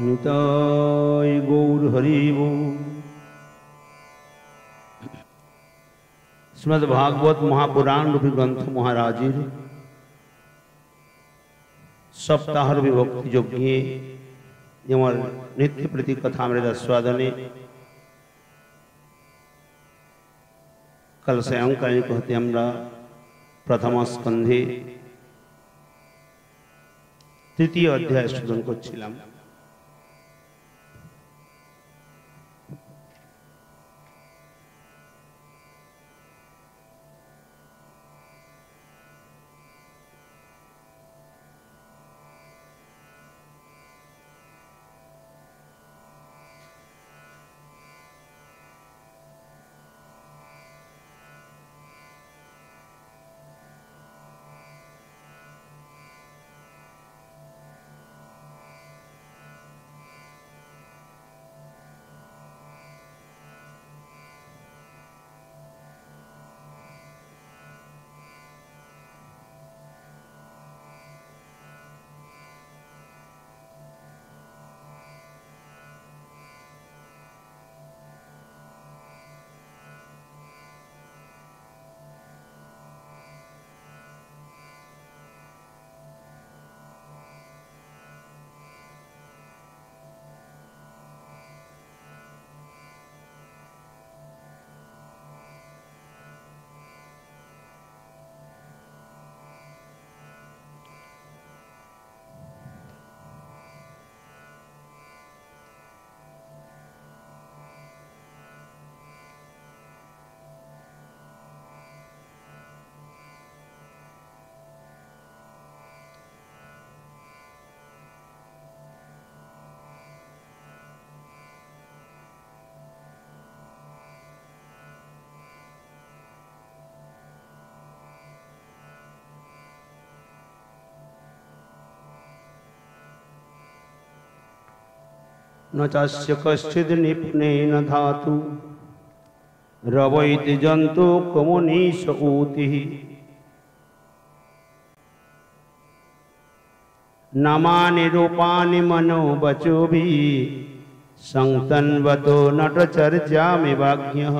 নিতাই গৌর হরি বল। শ্রীমদ ভাগবত মহাপুরাণ রূপী গ্রন্থ মহারাজের সপ্তাহর বিভক্তি যজ্ঞে যেমন নিত্য প্রীতি কথামৃত आस्वादने कल सायंकालीन कहते আমরা प्रथम स्कंधे तृतीय अध्याय शोधन করছিলাম। न चास्य कश्चिद् निपुणेन धातु रवैति जन्तु कमुनीश ऊतिः नामानि रूपाणि मनोवचोभिः संतन्वतो नटचर्यामिवाज्ञः।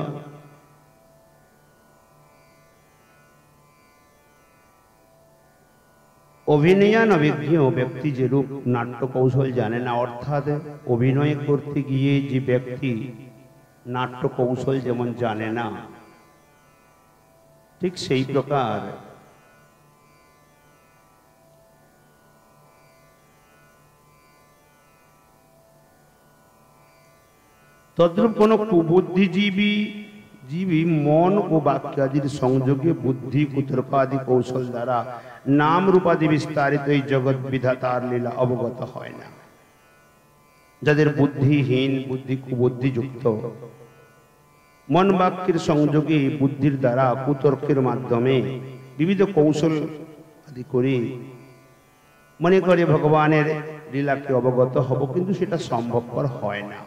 অভিনয়ান অভিজ্ঞ ব্যক্তি যেরূপ নাট্য কৌশল জানে না, অর্থাৎ অভিনয় করতে গিয়ে যে ব্যক্তি নাট্য কৌশল যেমন জানে না, ঠিক সেই প্রকার তদ্রূপ কোন কুবুদ্ধিজীবী মন ও বাক্যাদির সংযোগে বুদ্ধি কুতর্কাদি কৌশল দ্বারা নাম রূপাদি বিস্তারিত এই জগৎ বিধাতার লীলা অবগত হয় না। যাদের বুদ্ধিহীন, কুবুদ্ধিযুক্ত, মন বাক্যের সংযোগে বুদ্ধির দ্বারা কুতর্কের মাধ্যমে বিবিধ কৌশল আদি করে মনে করে ভগবানের লীলাকে অবগত হব, কিন্তু সেটা সম্ভবপর হয় না।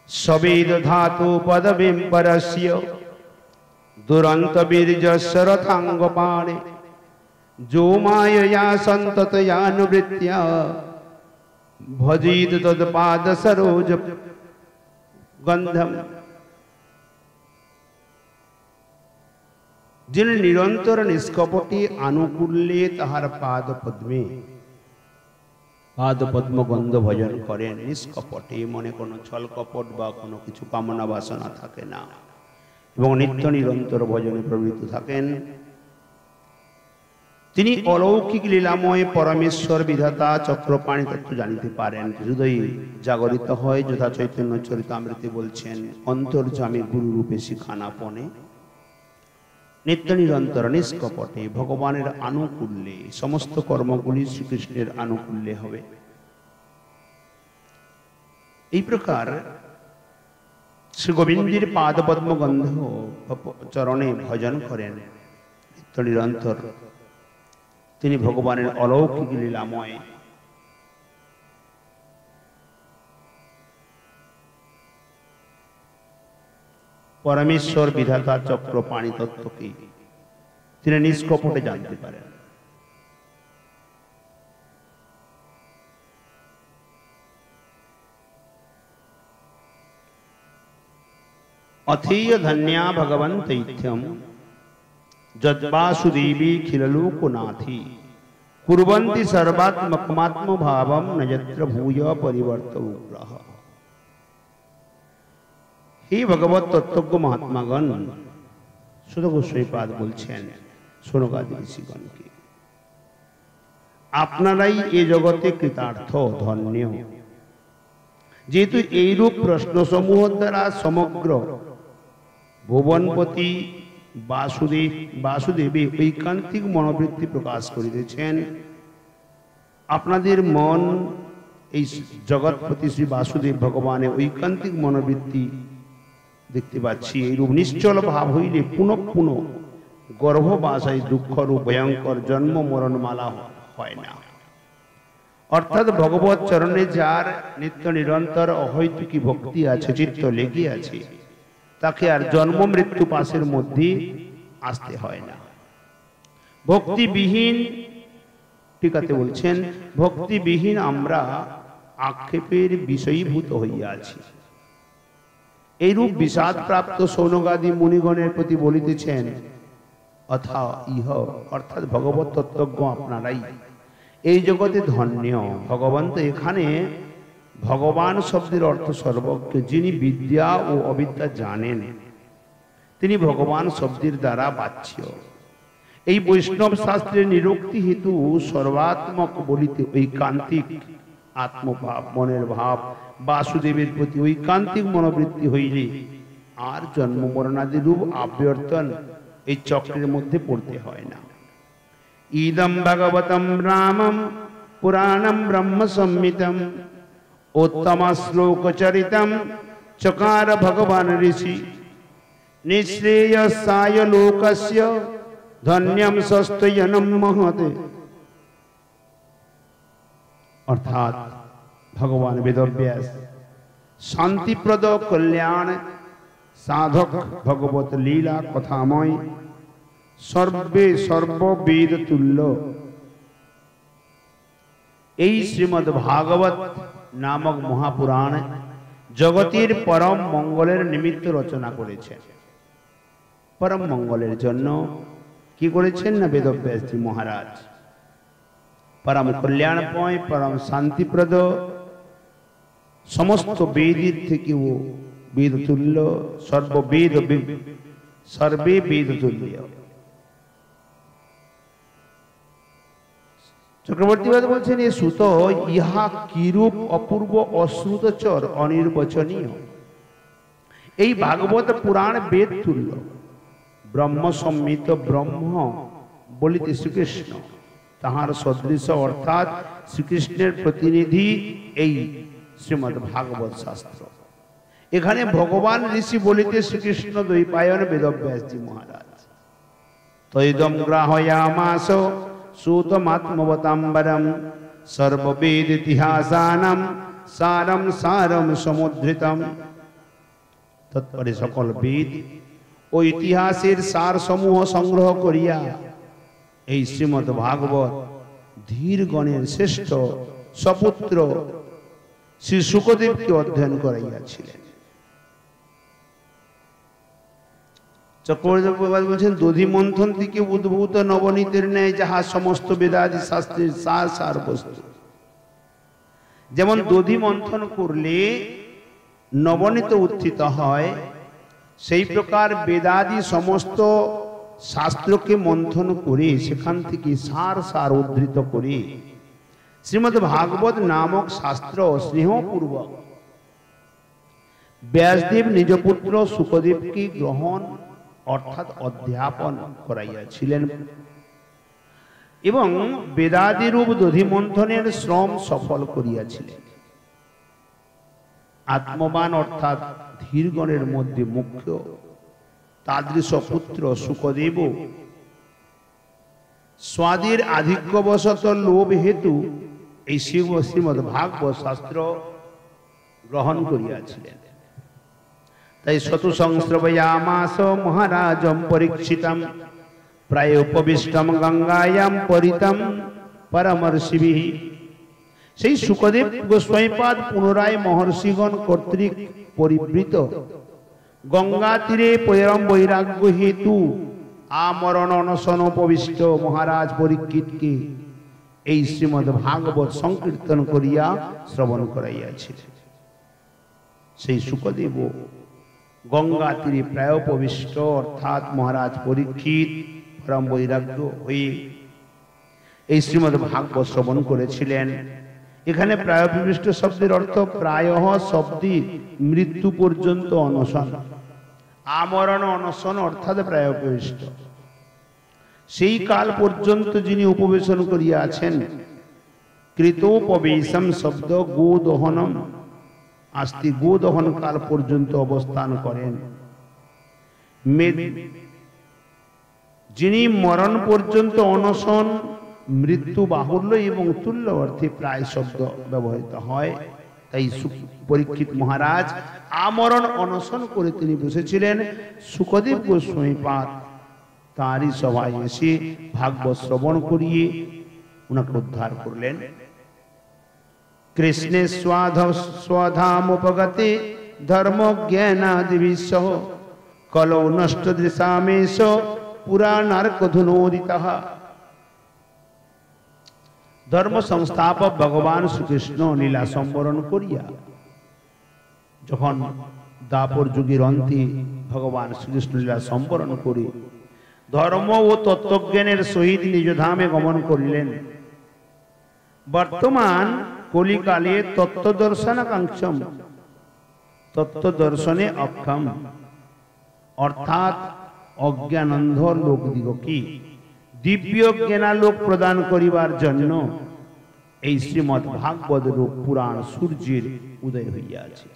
সবেদ ধাতু পদবিম পরস্য দুরন্ত বীর্যস্য রথাঙ্গপাণে যো মায়য়া সন্ততয়ানুবৃত্ত্যা ভজেত তৎপাদ সরোজ গন্ধম। যিনি নিরন্তর নিষ্কপটে আনুকূল্যে তাহার পাদ পদ্ম গন্ধ ভজন করেন, নিষ্কপটে, মনে কোনো ছল কপট বা কোনো কিছু কামনা বাসনা থাকে না, এবং নিত্য নিরন্তর ভজনে প্রবৃত্ত থাকেন, তিনি অলৌকিক লীলাময় পরমেশ্বর বিধাতা চক্রপাণি তত্ত্ব জানিতে পারেন। হৃদয়ে জাগরিত হয়, যথা চৈতন্য চরিতামৃতে বলছেন, অন্তর্যামী গুরু রূপে শিখানাপনে নিত্য নিরন্তর নিষ্কপটে ভগবানের আনুকূল্যে সমস্ত কর্মগুলি শ্রীকৃষ্ণের আনুকূল্যে হবে। এই প্রকার শ্রী গোবিন্দের পাদ পদ্ম গন্ধ চরণে ভজন করেন নিত্য নিরন্তর। তিনি ভগবানের অলৌকিক লীলাময় परमेश्वर विधाता चक्र पाणी तत्व की তিনি নিষ্কপটে জানতে পারেন। अथेय धन्या भगवंत इत्यम जद्वासुदेवी खिललोकनाथी कुर्वन्ति सर्वात्मकमात्म भावम न यत्र भूय परिवर्त उग्रह। हे भगवत तत्त्वज्ञ महात्मागण, सुध गोस्वामीपाद बोलছেন শোনকাদি ঋষিগণকে, আপনারাই এই জগতে কৃতার্থ ধন্য, যেহেতু এইরূপ প্রশ্নসমূহ দ্বারা সমগ্র ভুবনপতি বাসুদেবী ঐকান্তিক মনোবৃত্তি প্রকাশ করিতেছেন। আপনাদের মন এই জগৎপতি শ্রী বাসুদেব ভগবানের ঐকান্তিক মনোবৃত্তি দেখতে পাচ্ছি। এইরূপ নিশ্চল ভাব হইলে পুনঃ পুনঃ গর্ভবাসায় দুঃখরূপ ভয়ঙ্কর জন্ম মরণমালা হয় না। অর্থাৎ ভগবত চরণে যার নিত্য নিরন্তর অহৈতুকী ভক্তি আছে, চিত্ত লেগে আছে, তাকে আর জন্ম মৃত্যু পাশের মধ্যে আসতে হয় না। ভক্তিবিহীন, টিকাতে বলছেন, ভক্তিবিহীন আমরা আক্ষেপের বিষয়ীভূত হইয়া আছি। এইরূপ বিষাদ প্রাপ্ত সৌনকাদি মুনিগণের প্রতি বলিতেছেন, অর্থাৎ ভগবত তত্ত্বজ্ঞ আপনারাই এই জগতে ধন্য। ভগবান তো এখানে ভগবান শব্দের অর্থ সর্বজ্ঞ, যিনি বিদ্যা ও অবিদ্যা জানেন, তিনি ভগবান শব্দের দ্বারা বাচ্য। এই বৈষ্ণব শাস্ত্রের নিরুক্তি হেতু সর্বাত্মক বলিতে ঐকান্তিক আত্মভাব, মনের ভাব বাসুদেবের প্রতি ঐকান্তিক মনোবৃত্তি হইলে আর জন্ম মরণাদি রূপ আবর্তন এই চক্রের মধ্যে পড়তে হয় না। ইদম ভগবতম রামম পুরাণম ব্রহ্ম সংহিতম উত্তম শ্লোক চরিতম চকার ভগবান ঋষি নিঃশ্রেয়সায় লোকস্য ধন্যম সস্তয়নম মহতে। অর্থাৎ ভগবান বেদব্যাস শান্তিপ্রদ কল্যাণ সাধক ভগবত লীলা কথাময় সর্ববেদ তুল্য এই শ্রীমদ্ ভাগবত নামক মহাপুরাণ জগতের পরম মঙ্গলের নিমিত্ত রচনা করেছেন। পরম মঙ্গলের জন্য কি করেছেন না বেদব্যাসজি মহারাজ পরম কল্যাণময়, পরম শান্তিপ্রদ, সমস্ত বেদের থেকে ও বেদ তুল্য, সর্বে বেদ তুল্য। চক্রবর্তীবাদ বলছেন, এ সুত ইহা কিরূপ অপূর্ব অশ্রুতচর অনির্বচনীয়। এই ভাগবত পুরাণ বেদ তুল্য, ব্রহ্ম সম্মিত, ব্রহ্ম বলিতে শ্রীকৃষ্ণ, তাহার সদৃশ অর্থাৎ শ্রীকৃষ্ণের প্রতিনিধি এই শ্রীমদ্ ভাগবত শাস্ত্র। এখানে ভগবান ঋষি বলিতে শ্রীকৃষ্ণ দ্বৈপায়ন বেদব্যাসজি মহারাজ। তৈদম গ্রাহয়ামাস সূতমাত্মবতাম্বরম সর্ববেদ ইতিহাসানাম সারম সারম সমুদ্রিতম। তৎপরে সকল বেদ ও ইতিহাসের সার সমূহ সংগ্রহ করিয়া এই শ্রীমদ্ ভাগবত ধীরগণের শ্রেষ্ঠ সপুত্র শ্রী শুকদেবকে অধ্যয়ন করাইয়াছিলেন। চক্রবর্তী বলছেন, দধি মন্থন থেকে উদ্ভূত নবনীতের ন্যায় যাহা সমস্ত বেদাদি শাস্ত্রের সার সার বস্তু। যেমন দধি মন্থন করলে নবনীত উত্থিত হয়, সেই প্রকার বেদাদি সমস্ত শাস্ত্রকে মন্থন করে সেখান থেকে সার সার উদ্ধৃত করে শ্রীমদ্ ভাগবত নামক শাস্ত্র স্নেহপূর্বক ব্যাসদেব নিজ পুত্র শুকদেবকে গ্রহণ অর্থাৎ অধ্যাপন করাইয়াছিলেন এবং বেদাদিরূপ দধিমন্থনের শ্রম সফল করিয়াছিলেন। আত্মবান অর্থাৎ ধীরগণের মধ্যে মুখ্য তাদৃশ পুত্র শুকদেব স্বাদের আধিক্যবশত লোভ হেতু এই শ্রীমদ্ ভাগবত শাস্ত্র গ্রহণ করিয়াছিলেন। তাই শতু সংশ্রবয়ামাস মহারাজম পরীক্ষিতম প্রায় উপবিষ্টম গঙ্গায়াম পরিতম পরমর্ষিভিঃ। সেই শুকদেব গোস্বামীপাদ পুনরায় মহর্ষিগণ কর্তৃক পরিবৃত गंगा तीरे परम वैराग्य हेतु आमरण अनशन उपविष्ट महाराज परीक्षित के এই শ্রীমদ ভাগবত সংকীর্তন করিয়া শ্রবণ করাইয়াছিলেন। সেই শুকদেব গঙ্গা তীরে প্রায় উপবিষ্ট অর্থাৎ মহারাজ পরীক্ষিত পরম বৈরাগ্য হয়ে এই শ্রীমদ ভাগবত শ্রবণ করেছিলেন। এখানে প্রায় উপবিষ্ট শব্দের অর্থ প্রায়ঃ শব্দে মৃত্যু পর্যন্ত অনশন, আমরণ অনশন অর্থাৎ প্রায় উপবিষ্ট। সেই কাল পর্যন্ত যিনি উপবেশন করিয়া আছেন, কৃতোপবেশম শব্দ গোদহনম আস্তি, গোদহন কাল পর্যন্ত অবস্থান করেন। যিনি মরণ পর্যন্ত অনশন, মৃত্যু বাহুল্য এবং তুল্য অর্থে প্রায় শব্দ ব্যবহৃত হয়। তাই পরীক্ষিত মহারাজ আমরণ অনশন করে তিনি বসেছিলেন। সুখদেব গোস্বামী পাদ তাঁরই সভায় এসে ভাগবত শ্রবণ করিয়ে উনাকে উদ্ধার করলেন। কৃষ্ণে স্বধাম উপগতে ধর্ম জ্ঞানাদি বিশ্বহ কলৌ নষ্ট দৃশামেশ পুরাণার্কধুনোদিতঃ। ধর্ম সংস্থাপক ভগবান শ্রীকৃষ্ণ লীলা সম্বরণ করিয়া যখন দাপর যুগের অন্তে ভগবান শ্রীকৃষ্ণ লীলা সম্বরণ করে ধর্ম ও তত্ত্বজ্ঞানের সহিত নিজ ধামে গমন করিলেন। বর্তমান কলিকালে তত্ত্বদর্শনাকাঙ্ক্ষম, তত্ত্ব দর্শনে অক্ষম অর্থাৎ অজ্ঞানন্ধ লোকদিগকে দিব্য জ্ঞানালোক প্রদান করিবার জন্য এই শ্রীমদ ভাগবত রূপ পুরাণ সূর্যের উদয় হইয়াছে।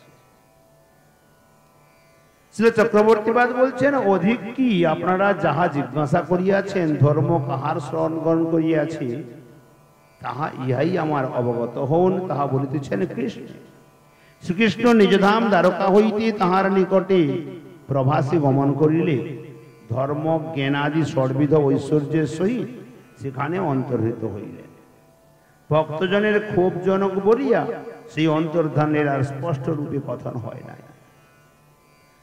শ্রী চক্রবর্তীবাদ বলছেন, অধিক কি আপনারা যাহা জিজ্ঞাসা করিয়াছেন, ধর্ম কাহার শরণ গ্রহণ করিয়াছে তাহা ইহাই আমার অবগত হন, তাহা বলিতেছেন কৃষ্ণ। শ্রীকৃষ্ণ নিজধাম দ্বারকা হইতে তাহার নিকটে প্রভাসে গমন করিলে ধর্ম জ্ঞানাদি সর্বিধ ঐশ্বর্যের সহিত সেখানে অন্তর্হিত হইলেন। ভক্তজনের ক্ষোভজনক বলিয়া সেই অন্তর্ধানের আর স্পষ্ট রূপে কথন হয় না।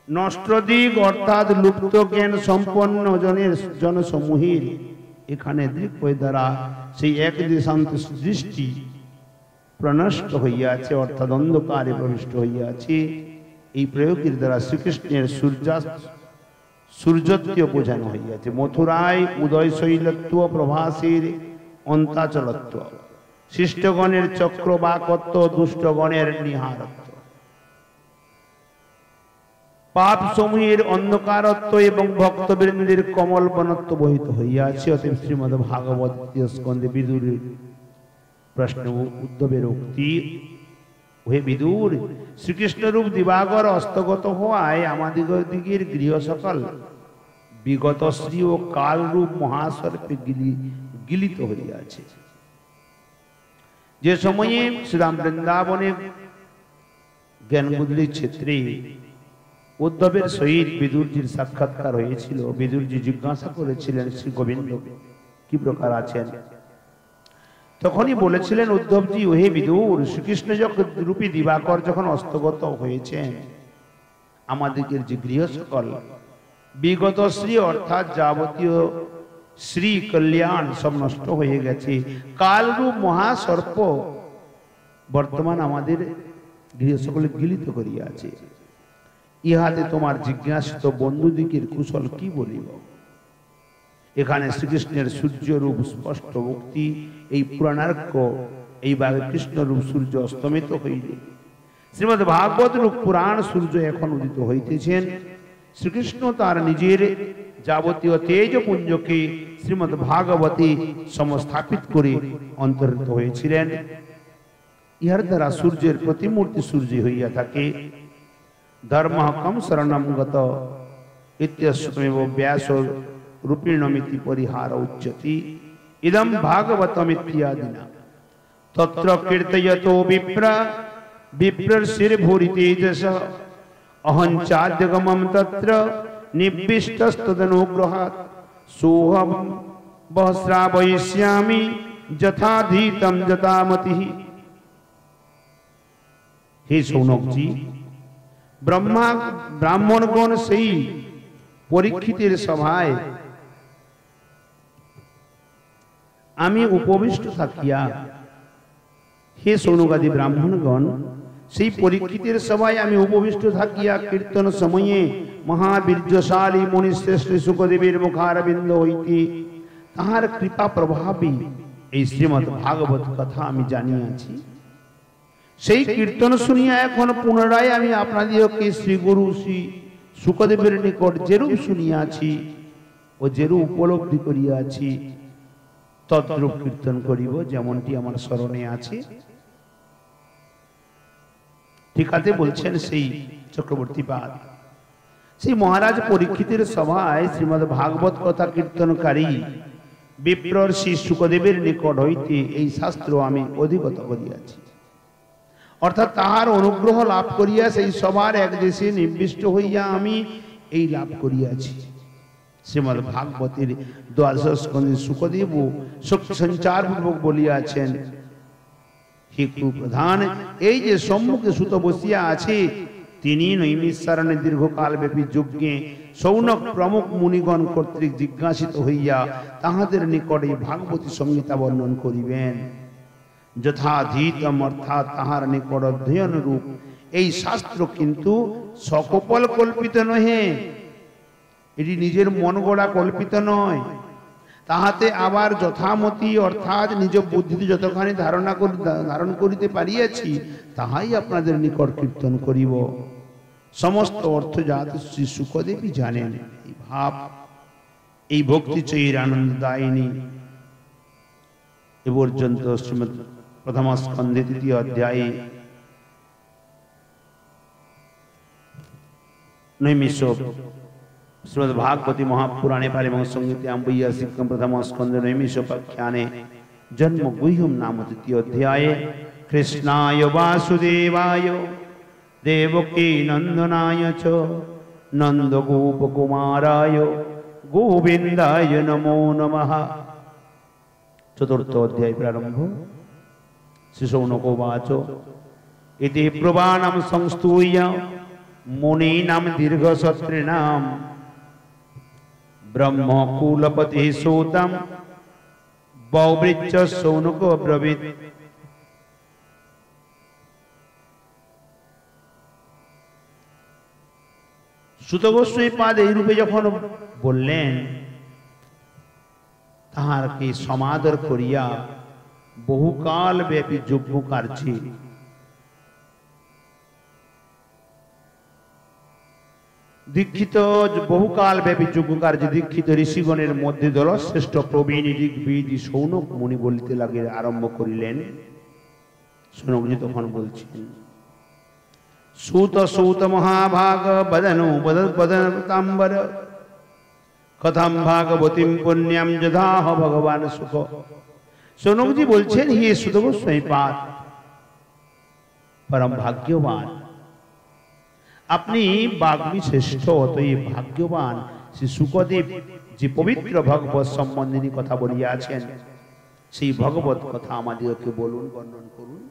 নষ্ট দিক অর্থাৎ লুপ্ত জ্ঞান সম্পন্ন জনসমূহের এখানে দৃগ্বয় দ্বারা সেই এক দেশান্ত দৃষ্টি প্রনষ্ট হইয়াছে, অর্থাৎ অন্ধকারে প্রবিষ্ট হইয়াছে। এই প্রয়োগের দ্বারা শ্রীকৃষ্ণের সূর্যত্ব বোঝানো হইয়াছে। মথুরায় উদয় শৈলত্ব, প্রভাসের অন্তাচলত্ব, শিষ্টগণের চক্রবাকত্ব, দুষ্টগণের নিহারত্ব, পাপ সমূহের অন্ধকারত্ব এবং ভক্তবৃন্দের কমল বনত্ব বহিত হইয়াছে। অতএব শ্রীমদ ভাগবত দ্বিতীয় স্কন্ধে বিদুরের প্রশ্ন উদ্ধবের উক্তি, হে বিদুর, শ্রীকৃষ্ণ রূপ দিবাগর অস্তগত হওয়ায় আমাদিগের গৃহ সকল বিগত শ্রী ও কাল রূপ মহাসর্পে গিলিত হইয়াছে। যে সময়ে শ্রীরাম বৃন্দাবনে জ্ঞানগুদলি ক্ষেত্রে উদ্ধবের সহিত বিদুরজির সাক্ষাৎকার হয়েছিল, বিদুরজি জিজ্ঞাসা করেছিলেন শ্রী গোবিন্দ কি প্রকার আছেন। তখনই বলেছিলেন উদ্ধবজি, ওহে বিদুর, শ্রীকৃষ্ণ রূপী দিবাকর যখন অস্তগত হয়েছেন, আমাদের যে গৃহ সকল বিগত শ্রী অর্থাৎ যাবতীয় শ্রী কল্যাণ সব নষ্ট হয়ে গেছে। কালরূপ মহাসর্প বর্তমান আমাদের গৃহ সকলে গিলিত করিয়াছে। ইহাতে তোমার জিজ্ঞাসিত বন্ধুদিকের কুশল কি বলিব। এখানে শ্রীকৃষ্ণের সূর্যরূপ স্পষ্ট উক্তি। এই পুরাণার্ক এইভাবে কৃষ্ণরূপ সূর্য অস্তমিত হইলে শ্রীমদ ভাগবত রূপ পুরাণ সূর্য এখন উদিত হইতেছেন। শ্রীকৃষ্ণ তার নিজের যাবতীয় তেজপুঞ্জকে শ্রীমদ ভাগবতী সমস্থাপিত করে অন্তর্হিত হয়েছিলেন। ইহার দ্বারা সূর্যের প্রতিমূর্তি সূর্য হইয়া থাকে। ধর্ম কম শরণম গত ইত্যস্মেব ব্যাস রূপিণমিতি পরিহার উচ্যতি ইদম ভাগবতমিত্যাদিনা তত্র কীর্তয়তো বিপ্রশিরভূরি তেজস অহঞ্চাদ্যগমম তত্র নিবিষ্টস্তদনুগ্রহাৎ সোহম বহস্রাবয়িষ্যামি যথাধীতম যথামতিঃ। হে শৌনকজি, ব্রাহ্মণগণ সেই পরীক্ষিতের সভায় আমি উপবিষ্ট থাকিয়া, হে সৌনকাদি ব্রাহ্মণগণ, সেই পরীক্ষিতের সভায় আমি উপবিষ্ট থাকিয়া কীর্তন সময়ে মহাবীর্যশালী মুনিশ্রেষ্ঠ শুকদেবের মুখারবিন্দ হইতে তাহার কৃপা প্রভাবে এই শ্রীমদ্ ভাগবত কথা আমি জানিয়াছি। সেই কীর্তন শুনিয়া এখন পুনরায় আমি আপনাদিগকে শ্রী গুরু শ্রী শুকদেবের নিকট যেরূপ শুনিয়াছি ও যেরূপ উপলব্ধি করিয়াছি তদ্রূপ কীর্তন করিব, যেমনটি আমার স্মরণে আছে। টিকাতে বলছেন সেই চক্রবর্তী পাদ, সেই মহারাজ পরীক্ষিতের সভায় শ্রীমদ্ ভাগবত কথা কীর্তনকারী বিপ্রর শ্রী শুকদেবের নিকট হইতে এই শাস্ত্র আমি অধিগত করিয়াছি। অর্থাৎ তাহার অনুগ্রহ লাভ করিয়া সেই সবার এক দেশে নিবিষ্ট হইয়া আমি এই লাভ করিয়াছি। শ্রীমদ্ ভাগবতের দ্বাদশ স্কন্ধে শুকদেব শোক সঞ্চার পূর্বক বলিয়াছেন, হে কুপ্রধান, এই যে সম্মুখে সুত বসিয়া আছে তিনি নৈমিষারণ্যে দীর্ঘকাল ব্যাপী যজ্ঞে সৌনক প্রমুখ মুনিগণ কর্তৃক জিজ্ঞাসিত হইয়া তাহাদের নিকটে ভাগবতী সংহিতা বর্ণন করিবেন। যথাধীতম অর্থাৎ তাহার নিকট অধ্যয়ন রূপ এই শাস্ত্র কিন্তু সকপল কল্পিত নহে, এটি নিজের মন গড়া কল্পিত নয়। তাহাতে আবার যথামতি অর্থাৎ নিজ বুদ্ধিতে যতখানি ধারণ করিতে পারিয়াছি তাহাই আপনাদের নিকট কীর্তন করিব। সমস্ত অর্থ জাত শ্রী শুকদেবই জানেন। এই ভাব, এই ভক্তি চৈর আনন্দদায়িনী এ পর্যন্ত শ্রীমদ প্রথম স্কন্ধে তৃতীয় অধ্যায়ে নৈমিষ শ্রীমদ্ ভাগবতী महापुराणे पारिमं संहिते अम्बैयासिकं प्रथम स्कंध नैमिषोपाख्याने जन्म गुह्यम नाम तृतीय अध्याये कृष्णाय वासुदेवाय देवकी नंदनाय च नंदगोपकुमाराय गोविंदाय नमो नमः। चतुर्थ अध्याय प्रारंभ। श्री शौनक उवाच इति प्रवाणं संस्तूय मुनीनां दीर्घसत्रिणां ब्रह्मकुलपति सूतं बौवृच्च शौनको ब्रवीत्। সুত গোস্বামী পাদ এই রূপে যখন বললেন তাহারকে সমাদর করিয়া বহুকাল ব্যাপী যজ্ঞ কার্যে দীক্ষিত বহুকাল ব্যাপী যজ্ঞ কার্যে দীক্ষিত ঋষিগণের মধ্যে দলশ্রেষ্ঠ প্রবীণ ঋগ্বেদী শৌনক মুনি বলিতে লাগে আরম্ভ করিলেন। শৌনকজি তখন বলছেন, सूत सूत महाभाग बदनु बदनतांबर कथम भागवतीम पुण्यम जदाह भगवान सुख। शौनक जी बोलছেন, হে সুত গোস্বামী পাদ, परम भाग्यवान আপনি বাগ্মী শ্রেষ্ঠ, অতএব ভাগ্যবান শ্রী শুকদেব যে পবিত্র ভগবত সম্বন্ধে কথা বলিয়াছেন সেই ভগবত কথা আমাদেরকে বলুন, বর্ণন করুন।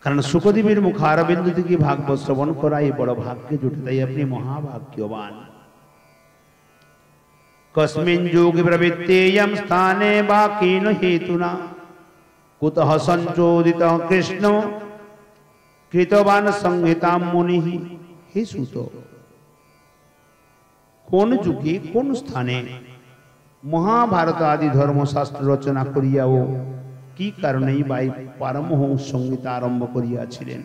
কারণ শুকদেবের মুখারবিন্দ থেকে ভাগবত শ্রবণ করা এই বড় ভাগ্যে জুটে, তাই আপনি মহাভাগ্যবান। কস্মিন যোগে প্রবৃত্তেয়ম স্থানে বা কেন হেতুনা কুতঃ সঞ্চোদিত কৃষ্ণ কৃতবান সংহিতাম মুনিঃ। হে সুত, কোন যুগে কোন স্থানে মহাভারত আদি ধর্মশাস্ত্র রচনা করিয়াও কি কারণেই বাই পারমহংস সংহিতা আরম্ভ করিয়াছিলেন?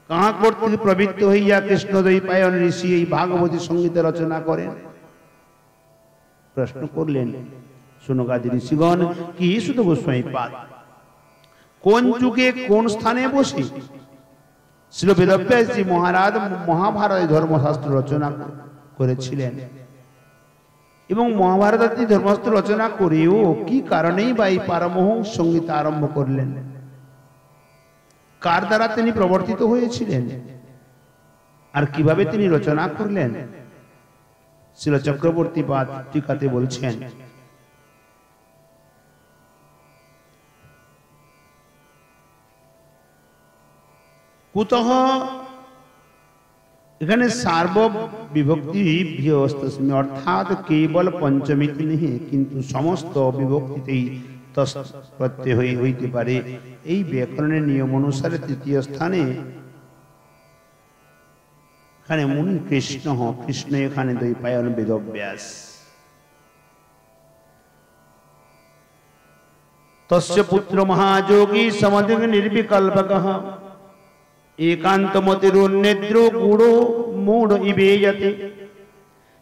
কাহা কর্তৃক প্রবৃত্ত হইয়া কৃষ্ণদ্বৈপায়ন ঋষি এই ভাগবতী সংহিতা রচনা করেন? প্রশ্ন করলেন শৌনকাদি ঋষিগণ, কি সুত গোস্বামী পাদ, কোন যুগে কোন স্থানে বসে শ্রী বেদব্যাসজি মহারাজ মহাভারত ধর্মশাস্ত্র রচনা করেছিলেন এবং মহাভারত ধর্মশাস্ত্র রচনা করেও কি কারণেই বা এই পারমহংস সংহিতা আরম্ভ করলেন? কার দ্বারা তিনি প্রবর্তিত হয়েছিলেন আর কিভাবে তিনি রচনা করলেন? শ্রীল চক্রবর্তী পাদ টিকাতে বলছেন, কুতঃ এখানে সার্ব বিভক্তি বিহস্তস্মি অর্থাৎ কেবল পঞ্চমীতে নেই, কিন্তু সমস্ত বিভক্তিতেই তস প্রত্যয় হইতে পারে। এই ব্যাকরণের নিয়ম অনুসারে তৃতীয় স্থানে এখানে মুনি কৃষ্ণ, কৃষ্ণ এখানে দ্বৈপায়ন বেদব্যাস। তস্য পুত্র মহাযোগী সমধিক নির্বিকল্পকঃ একান্তমতিরুন্নেদ্র গুড়ো মূঢ় ইবেয়তে।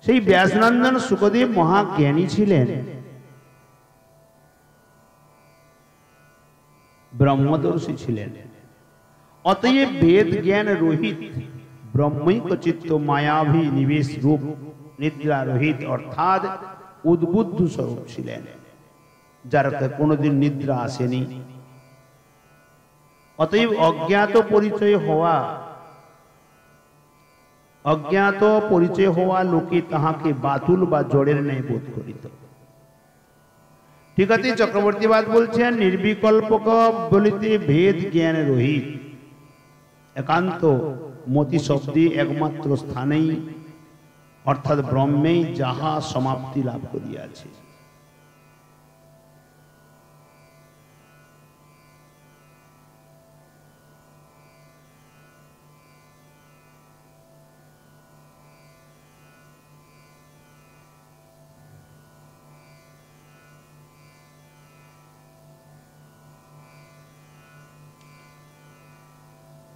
সেই ব্যাসনন্দন শুকদেব মহাজ্ঞানী ছিলেন, ব্রহ্মদর্শী ছিলেন, অতএব বেদ জ্ঞান রহিত ব্রহ্মৈক চিত্ত মায়াভি নিবেশ রূপ নিদ্রা রহিত অর্থাৎ উদ্বুদ্ধ স্বরূপ ছিলেন, যার কোনোদিন নিদ্রা আসেনি। অতএব অজ্ঞাত পরিচয় হওয়া লোকে তাহাকে বাতুল বা জড়ের ন্যায় বোধ করিত। ঠিক আছে, চক্রবর্তীবাদ বলছেন নির্বিকল্পক বলিতে ভেদ জ্ঞান রহিত একান্ত মতি শব্দে একমাত্র স্থানেই অর্থাৎ ব্রহ্মেই যাহা সমাপ্তি লাভ করিয়াছে।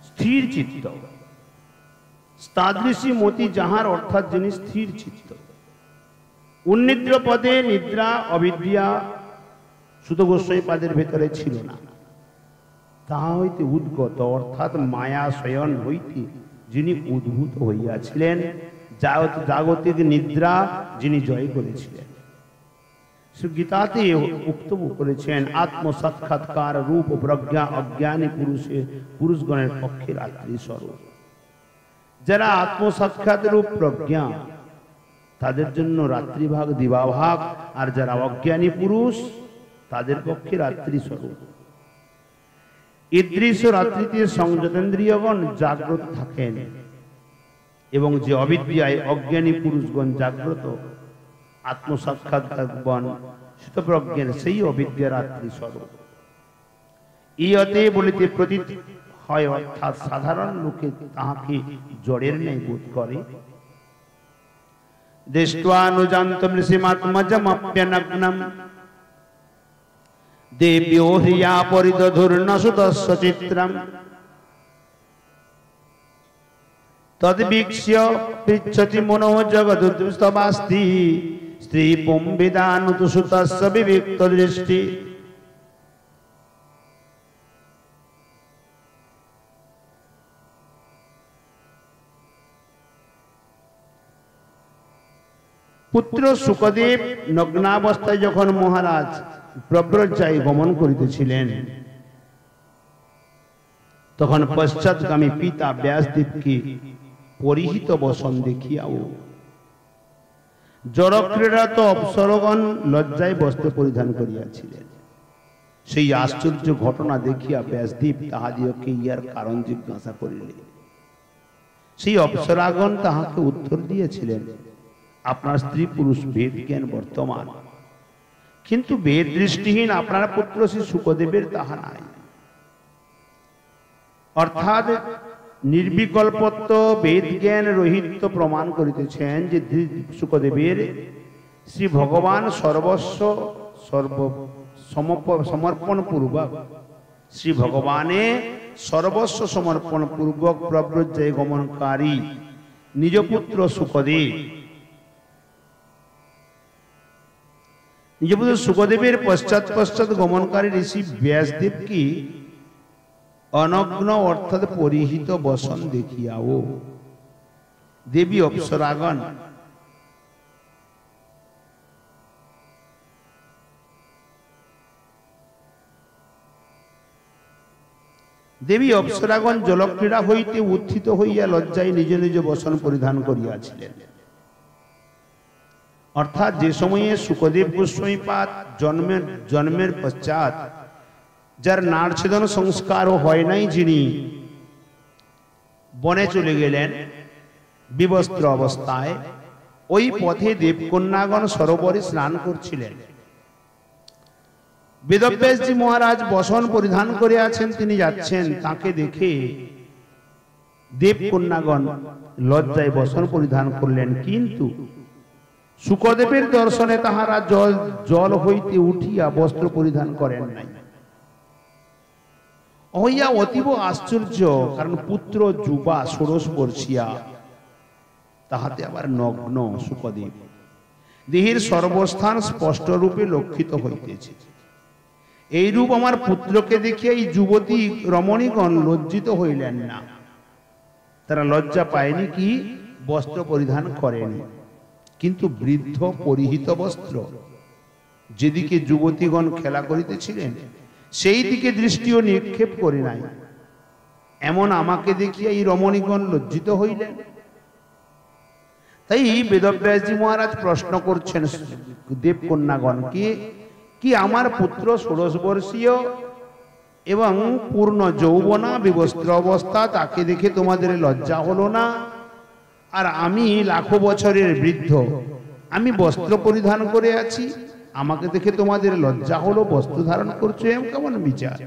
স্থির চিত্ত তাদৃশী মতি যাহার অর্থাৎ যিনি স্থির চিত্ত। উন্নিদ্র পদে নিদ্রা অবিদ্যা সুত গোস্বামী পাদের ভেতরে ছিল না, তাহা হইতে উদ্গত অর্থাৎ মায়া শয়ন হইতে যিনি উদ্ভূত হইয়াছিলেন, জাগতিক নিদ্রা যিনি জয় করেছিলেন। গীতাতে বক্তব্য করেছেন আত্মসাক্ষাৎকার রূপ প্রজ্ঞা অজ্ঞানী পুরুষগণের পক্ষে রাত্রি স্বরূপ। যারা আত্মসাক্ষাৎ রূপ প্রজ্ঞা তাদের জন্য রাত্রিভাগ দিবাভাগ, আর যারা অজ্ঞানী পুরুষ তাদের পক্ষে রাত্রি স্বরূপ। ঈদৃশ রাত্রিতে সংযতেন্দ্রিয়গণ জাগ্রত থাকেন এবং যে অবিদ্যায় অজ্ঞানী পুরুষগণ জাগ্রত, আত্মসাক্ষাৎকারগণ শতপ্রজ্ঞের সেই অবিদ্যা রাত্রি স্বরূপ। ইয়তে বলিতে প্রতীত হয় অর্থাৎ সাধারণ লোকে তাহাকে জড়ের ন্যায় বোধ করে। দৃষ্টানুজান্তম ঋষিমাত্মজমপ্যনগ্নম দেব্যো হ্রিয়া পরিদধুর্ন সুতস্য চিত্রম তদ্বীক্ষ্য পৃচ্ছতি মনো জগদুস্তবাস্তি স্ত্রী পুম্বিদানুতু সুতস্য বিবিক্ত দৃষ্টি। পুত্র শুকদেব নগ্নাবস্থায় যখন মহারাজ প্রব্রজ্জায় গমন করিতেছিলেন, তখন পশ্চাৎগামী পিতা ব্যাসদেবকে পরিহিত বসন দেখিয়াও জড়ক্রীড়াত অপ্সরগণ লজ্জায় বস্ত্র পরিধান করিয়াছিলেন। সেই আশ্চর্য ঘটনা দেখিয়া ব্যাসদেব তাহাদিওকে ইহার কারণ জিজ্ঞাসা করিলেন। সেই অপ্সরাগণ তাহাকে উত্তর দিয়েছিলেন, আপনার স্ত্রী পুরুষ বেদ জ্ঞান বর্তমান, কিন্তু বেদ দৃষ্টিহীন আপনার পুত্র শ্রী শুকদেবের তাহা নাই। অর্থাৎ নির্বিকল্পত্ব বেদ জ্ঞান রহিত প্রমাণ করিতেছেন যে শুকদেবের শ্রী ভগবান সর্বস্ব সমর্পণ পূর্বক শ্রী ভগবানে সর্বস্ব সমর্পণ পূর্বক প্রব্রজ্জায় গমনকারী নিজ পুত্র শুকদেব, নিজপুত্র শুকদেবের পশ্চাৎ গমনকারী ঋষি ব্যাসদেব কি অনগ্ন অর্থাৎ পরিহিত বসন দেখিয়াও দেবী অপ্সরাগণ জলক্রীড়া হইতে উত্থিত হইয়া লজ্জায় নিজ নিজ বসন পরিধান করিয়াছিলেন। অর্থাৎ যে সময়ে শুকদেব গোস্বামীপাদ জন্মের পশ্চাৎ যার নাড়ছেদন সংস্কারও হয় নাই, যিনি বনে চলে গেলেন বিবস্ত্র অবস্থায়। ওই পথে দেবকন্যাগণ সরোবরে স্নান করছিলেন। বেদব্যাসজি মহারাজ বসন পরিধান করে আছেন, তিনি যাচ্ছেন। তাকে দেখে দেবকন্যাগণ লজ্জায় বসন পরিধান করলেন, কিন্তু শুকদেবের দর্শনে তাহারা জল হইতে উঠিয়া বস্ত্র পরিধান করেন নাই। হইয়া অতীব আশ্চর্য, কারণ পুত্র যুবা ষোড়শ বর্ষিয়া, তাহাতে আবার নগ্ন শুকদেব। দেহের সর্বস্থান স্পষ্ট রূপে লক্ষিত হইতেছে। এই রূপ আমার পুত্রকে দেখিয়া এই যুবতী রমণীগণ লজ্জিত হইলেন না। তারা লজ্জা পায়নি কি? বস্ত্র পরিধান করেনি। কিন্তু বৃদ্ধ পরিহিত বস্ত্র, যেদিকে যুবতীগণ খেলা করিতেছিলেন সেই দিকে দৃষ্টিও নিক্ষেপ করি নাই। এমন আমাকে দেখিয়া এই রমণীগণ লজ্জিত হইলেন। তাই বেদব্যাসজি মহারাজ প্রশ্ন করছেন দেবকন্যাগণকে, কি আমার পুত্র ষোড়শ বর্ষীয় এবং পূর্ণ যৌবনা বিবস্ত্র অবস্থা, তাকে দেখে তোমাদের লজ্জা হলো না? আর আমি লাখো বছরের বৃদ্ধ, আমি বস্ত্র পরিধান করে আছি, আমাকে দেখে তোমাদের লজ্জা হলো? বস্ত্র ধারণ করছো, এম কেমন বিচার?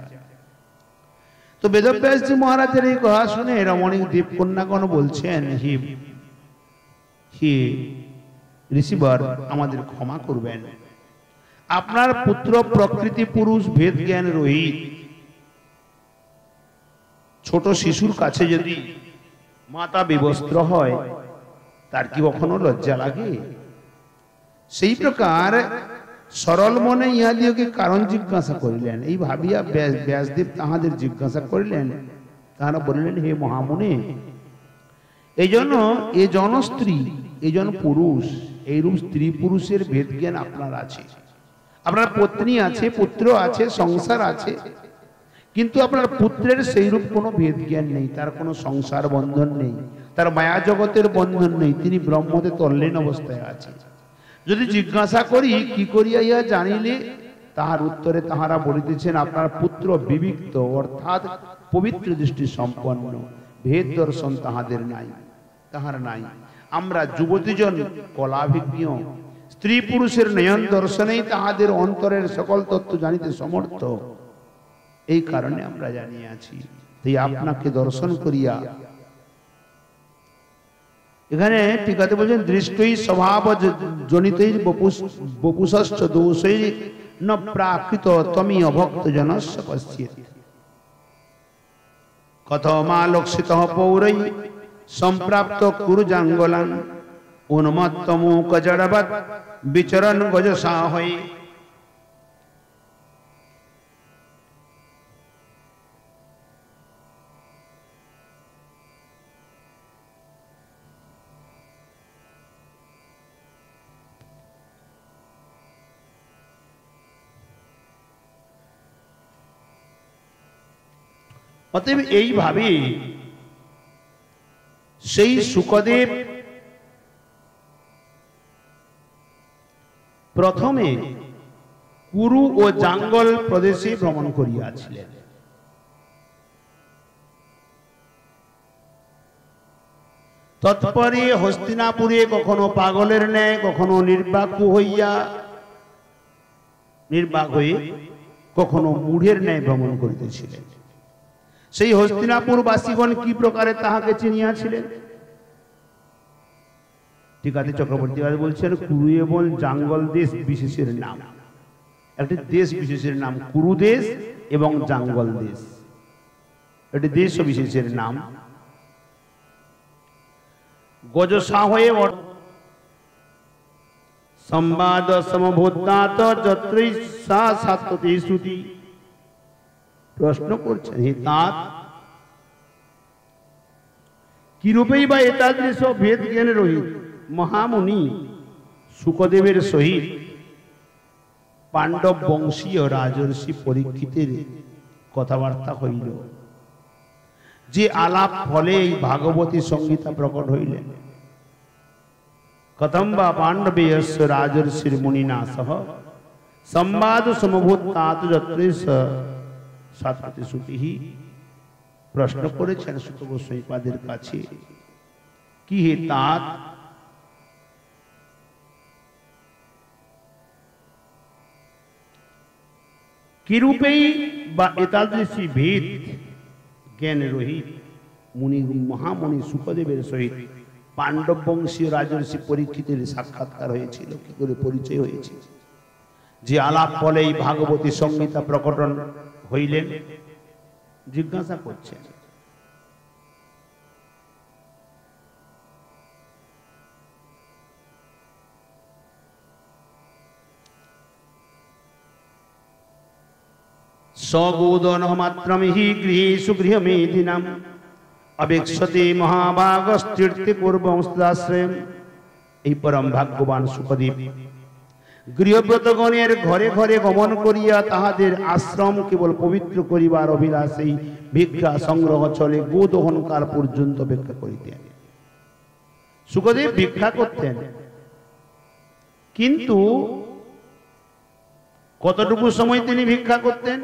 তো বেদব্যাসজি মহারাজের এই কথা শুনে রমণী দেবকন্যাগণ বলছেন, হে ঋষিবর, আমাদের ক্ষমা করবেন। আপনার পুত্র প্রকৃতি পুরুষ, ভেদ জ্ঞান রহিত। ছোট শিশুর কাছে যদি মাতা বিবস্ত্র হয়, তার কি কখনো লজ্জা লাগে? সেই প্রকার সরল মনে ইহাদিওকে কারণ জিজ্ঞাসা করিলেন। এই ভাবিয়া ব্যাসদেব তাহাদের জিজ্ঞাসা করিলেন। তাহারা বলিলেন, হে মহামুনি, এই জন্য এ জন স্ত্রী, এই জন পুরুষ, এইরূপ স্ত্রী পুরুষের ভেদ জ্ঞান আপনার আছে। আপনার পত্নী আছে, পুত্র আছে, সংসার আছে, কিন্তু আপনার পুত্রের সেইরূপ কোনো ভেদ জ্ঞান নেই। তার কোনো সংসার বন্ধন নেই, তার মায়া জগতের বন্ধন নেই। তিনি ব্রহ্মতে তল্লীন অবস্থায় আছে। যদি জিজ্ঞাসা করি কি করিয়া ইহা জানিলে, তাহার উত্তরে তাহারা বলিতেছেন, আপনার পুত্র বিবিক্ত, অর্থাৎ পবিত্র দৃষ্টি সম্পন্ন, ভেদ দর্শন তাহাদের নাই, তাহার নাই। আমরা যুবতীজন কলাভিজ্ঞ, স্ত্রী পুরুষের নয়ন দর্শনেই তাহাদের অন্তরের সকল তত্ত্ব জানিতে সমর্থ। এই কারণে আমরা জানিয়ে আছি। তাই আপনাকে দর্শন করিয়া, এখানে টিকাতে বলছেন, দৃষ্টই স্বভাব জনিতই বপুষশ্চ দোষৈ ন প্রাকৃত তমি অভক্ত জনস্য পশ্যেৎ। কথমালক্ষিত পৌরৈ সম্প্রাপ্ত কুরু জাঙ্গলান উন্মত্ত মূক জড়বৎ বিচরণ গজসা হই। অতএব এইভাবে সেই শুকদেব প্রথমে কুরু ও জাঙ্গল প্রদেশে ভ্রমণ করিয়াছিলেন। তৎপরে হস্তিনাপুরে কখনো পাগলের ন্যায়, কখনো নির্বাক হয়ে কখনো মূঢ়ের ন্যায় ভ্রমণ করিতেছিলেন। সেই হস্তিনাপুর বাসীগণ কি প্রকারে তাহাকে চিনিয়াছিলেন? টিকাতে চক্রবর্তী বলছেন, কুরু এবং জাঙ্গল দেশ বিশেষের নাম, একটি দেশ বিশেষের নাম কুরু দেশ এবং জাঙ্গল দেশ, এটি দেশ বিশেষের নাম। গজসা হয়ে সংবাদ সমভূতাত যত্রৈ সা সাত্বতি শ্রুতি। প্রশ্ন করছেন, হে তাঁত, কিরূপেই বা এতাদৃশ ভেদ জ্ঞান রহিত মহামুনি শুকদেবের সহিত পাণ্ডব বংশীয় রাজর্ষি পরীক্ষিতের কথাবার্তা হইল, যে আলাপ ফলে এই ভাগবতী সংহিতা প্রকট হইলেন। কথম বা পাণ্ডবেয়স্য রাজর্ষির মুনিনা সহ সংবাদ সমভূতাৎ যত্রৈ সাত্বতি শ্রুতিঃ। প্রশ্ন করেছেন সুত গোস্বামীপাদের কাছে, কি হে তাত, কিরূপেই বা এতাদৃশী ভেদ জ্ঞান রহিত মুনি মহামুনি সুখদেবের সহিত পাণ্ডব বংশীয় রাজর্ষি পরীক্ষিতের সাক্ষাৎকার হয়েছিল, কি করে পরিচয় হয়েছে, যে আলাপ ফলেই ভাগবতী সংহিতা প্রকটন হইলেন, জিজ্ঞাসা করছেন। সগোদন মাত্রম হি গৃহেষু গৃহমেধিনাম অবেক্ষতে মহাভাগস্তীর্থে পূর্বংশ্রম। এই পরম ভাগ্যবান সুখদেব গৃহব্রতগণের ঘরে ঘরে গমন করিয়া তাহাদের আশ্রম কেবল পবিত্র করিবার অভিলাষেই ভিক্ষা সংগ্রহ চলে গোদহন কাল পর্যন্ত ভিক্ষা করিতেন। সুখদেব ভিক্ষা করতেন, কিন্তু কতটুকু সময় তিনি ভিক্ষা করতেন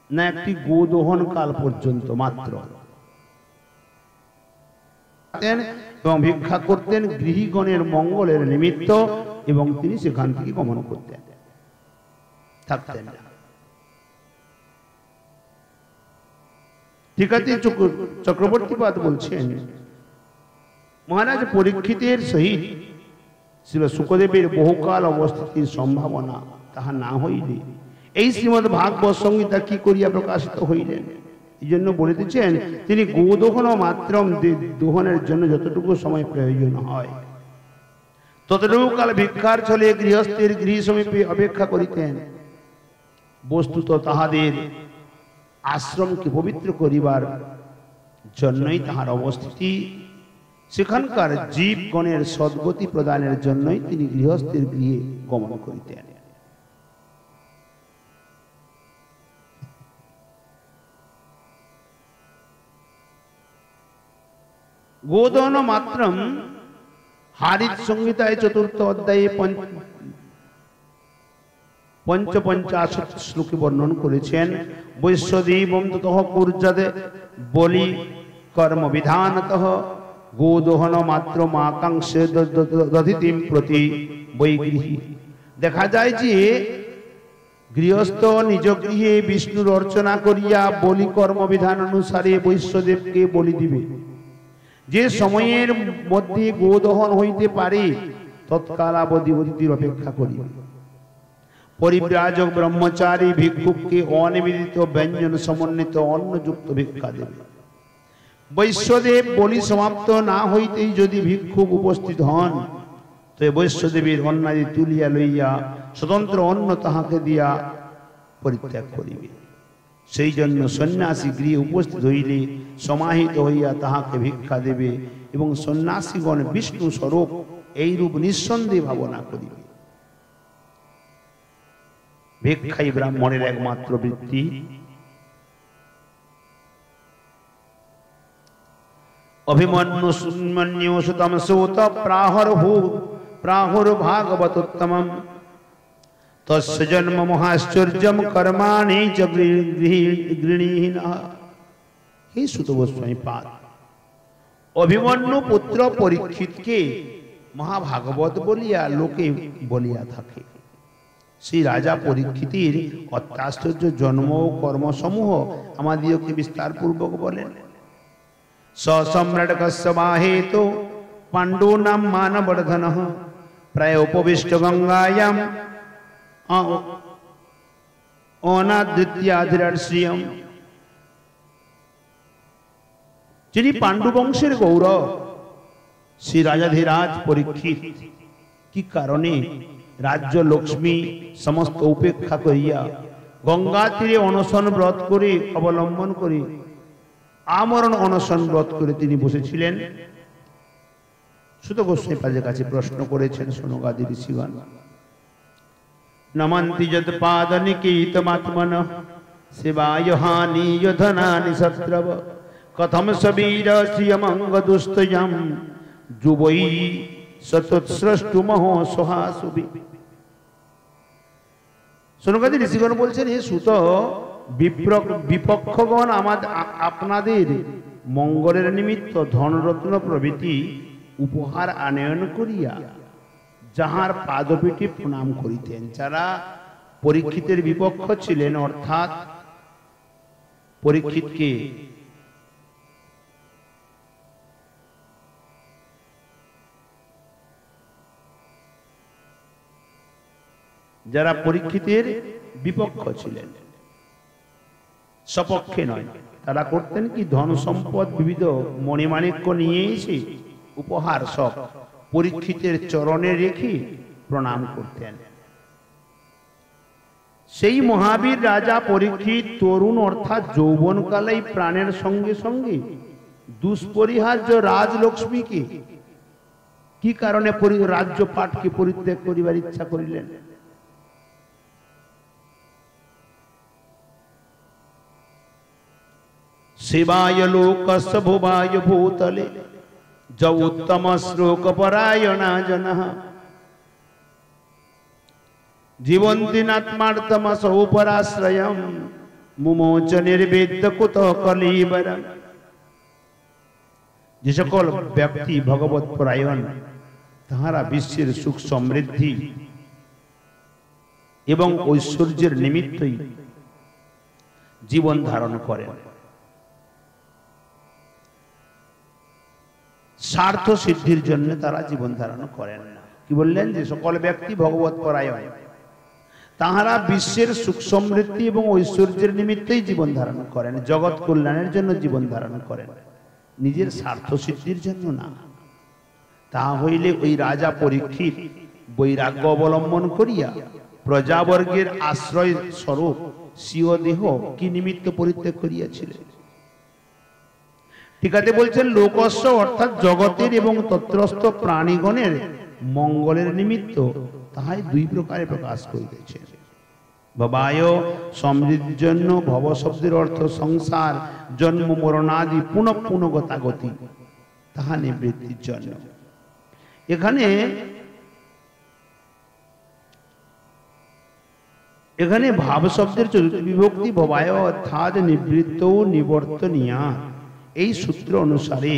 না, একটি গোদহন কাল পর্যন্ত মাত্র, এবং ভিক্ষা করতেন গৃহীগণের মঙ্গলের নিমিত্ত, এবং তিনি সেখান থেকে গমন করতেন, থাকতেন না। ঠিক আছে, চক্রবর্তীপাদ বলছেন, মহারাজ পরীক্ষিতের সহিত শ্রী সুখদেবের বহুকাল অবস্থিতির সম্ভাবনা তাহা না হইলে এই শ্রীমদ ভাগবত সংহিতা কি করিয়া প্রকাশিত হইলেন। এই জন্য বলিতেছেন, তিনি গোদহন মাত্র দোহনের জন্য যতটুকু সময় প্রয়োজন হয় ততটুকু কাল ভিক্ষার ছলে গৃহস্থের গৃহ সমীপে অপেক্ষা করিতেন। বস্তুত তাহাদের আশ্রমকে পবিত্র করিবার জন্যই তাহার অবস্থিতি, সেখানকার জীবগণের সদ্গতি প্রদানের জন্যই তিনি গৃহস্থের গৃহে গমন করিতেন। গোদহন মাত্রম হারিত সংহিতায় চতুর্থ অধ্যায়ে পঞ্চপঞ্চাশত শ্লোকে বর্ণন করেছেন। বৈশ্বদেবম ততঃ কুর্যাদ বলি কর্ম বিধানতঃ গোদহন মাত্র আকাঙ্ক্ষে দধিতিম প্রতি বৈগৃহী। দেখা যায় যে গৃহস্থ নিজ গৃহে বিষ্ণুর অর্চনা করিয়া বলি কর্মবিধান অনুসারে বৈশ্যদেবকে বলি দিবে। যে সময়ের মধ্যে গোদহন হইতে পারে তৎকালাবধি অতিথির অপেক্ষা করিবে। পরিব্রাজক ব্রহ্মচারী ভিক্ষুককে অনিবেদিত ব্যঞ্জন সমন্বিত অন্নযুক্ত ভিক্ষা দেবে। বৈশ্যদেব বলি সমাপ্ত না হইতেই যদি ভিক্ষুক উপস্থিত হন, তো বৈশ্যদেবীর অন্নাদি তুলিয়া লইয়া স্বতন্ত্র অন্ন তাহাকে দিয়া পরিত্যাগ করিবে। সেই জন্য সন্ন্যাসী গৃহে উপস্থিত হইলে সমাহিত হইয়া তাহাকে ভিক্ষা দেবে, এবং সন্ন্যাসীগণ বিষ্ণু স্বরূপ এইরূপ নিঃসন্দেহে ভাবনা করিবে। ভিক্ষাই ব্রাহ্মণের একমাত্র বৃত্তি। অভিমন্যু সুমন্যু সুতম সূত প্রাহুর ভাগবতোত্তমম তস্য জন্ম মহাশ্চর্যম কর্মাণি চ গৃহীণঃ। হে সুত গোস্বামীপাদ, অভিমন্যু পুত্র পরীক্ষিতকে মহাভাগবত বলিয়া লোকে বলিয়া থাকে। সেই রাজা পরীক্ষিতের অত্যাশ্চর্য জন্ম ও কর্মসমূহ আমাদিগকে বিস্তার পূর্বক বলেন। সম্রাটকস্য মাহেতো পাণ্ডূনাম মানবর্ধনঃ প্রায় উপবিষ্ট গঙ্গায়াম অনাদৃত্যাধিরাশ্রিয়ম। যিনি পাণ্ডু বংশের গৌরব শ্রী রাজাধিরাজ পরীক্ষিত কি কারণে রাজ্য লক্ষ্মী সমস্ত উপেক্ষা করিয়া গঙ্গা তীরে অনশন ব্রত করে অবলম্বন করে আমরণ অনশন ব্রত করে তিনি বসেছিলেন। সুত গোস্বামীপাদের কাছে প্রশ্ন করেছেন শৌনকাদি ঋষিগণ। নমন্তি যদ পাদ নিকেতমাত্মনঃ শিবায় হানিয় ধনানি শত্রব কথম সবীর শ্রিয়মঙ্গ দুস্তয়ম যুবৈ সতৎস্রষ্টুমহ সহাসুবি। শৌনকাদি ঋষিগণ বলছেন, হে সুত, বিপক্ষগণ আপনাদের মঙ্গলের নিমিত্ত ধনরত্ন প্রভৃতি উপহার আনয়ন করিয়া যাহার পাদপীঠে প্রণাম করিতেন। যারা পরীক্ষিতের বিপক্ষ ছিলেন, অর্থাৎ পরীক্ষিতকে যারা পরীক্ষিতের বিপক্ষ ছিলেন, সপক্ষে নয়, তারা করতেন কি, ধন সম্পদ বিবিধ মণিমাণিক্য নিয়ে এসে উপহার সব পরীক্ষিতের চরণে রেখে প্রণাম করতেন। সেই মহাবীর রাজা পরীক্ষিত তরুণ অর্থাৎ যৌবনকালেই প্রাণের সঙ্গে সঙ্গে দুষ্পরিহার্য রাজলক্ষ্মীকে কি কারণে রাজ্য পাটকে পরিত্যাগ করিবার ইচ্ছা করিলেন? শিবায় লোকস্য ভুবায় ভূতলে য উত্তম শ্লোক পরায়ণা জনঃ জীবন্তি নাত্মার্থমসৌ পরাশ্রয়ম মুমোচ নির্বেদ্য কুত কলিবরম। যে সকল ব্যক্তি ভগবত পরায়ণ, তাহারা বিশ্বের সুখ সমৃদ্ধি এবং ঐশ্বর্যের নিমিত্তই জীবন ধারণ করেন। স্বার্থ সিদ্ধির জন্য তারা জীবন ধারণ করেন না। কি বললেন? যে সকল ব্যক্তি ভগবত পরায়ণ, তাহারা বিশ্বের সুখ সমৃদ্ধি এবং ঐশ্বর্যের নিমিত্তই জীবন ধারণ করেন, জগৎ কল্যাণের জন্য জীবন ধারণ করেন, নিজের স্বার্থ সিদ্ধির জন্য না। তাহা হইলে ওই রাজা পরীক্ষিত বৈরাগ্য অবলম্বন করিয়া প্রজাবর্গের আশ্রয় স্বরূপ স্বীয় দেহ কি নিমিত্ত পরিত্যাগ করিয়াছিলেন? ঠিক আছে, বলছেন লোকস্য অর্থাৎ জগতের এবং তত্রস্থ প্রাণীগণের মঙ্গলের নিমিত্ত তাহাই দুই প্রকারে প্রকাশ করিতেছে। ভবায় সমৃদ্ধির জন্য, ভব শব্দের অর্থ সংসার, জন্ম মরণাদি পুনঃ পুনঃ গতাগতি, তাহা নিবৃত্তির জন্য। এখানে ভাব শব্দের চতুর্থ বিভক্তি ভবায় অর্থাৎ নিবৃত্ত নিবর্তনীয়া। এই সূত্র অনুসারে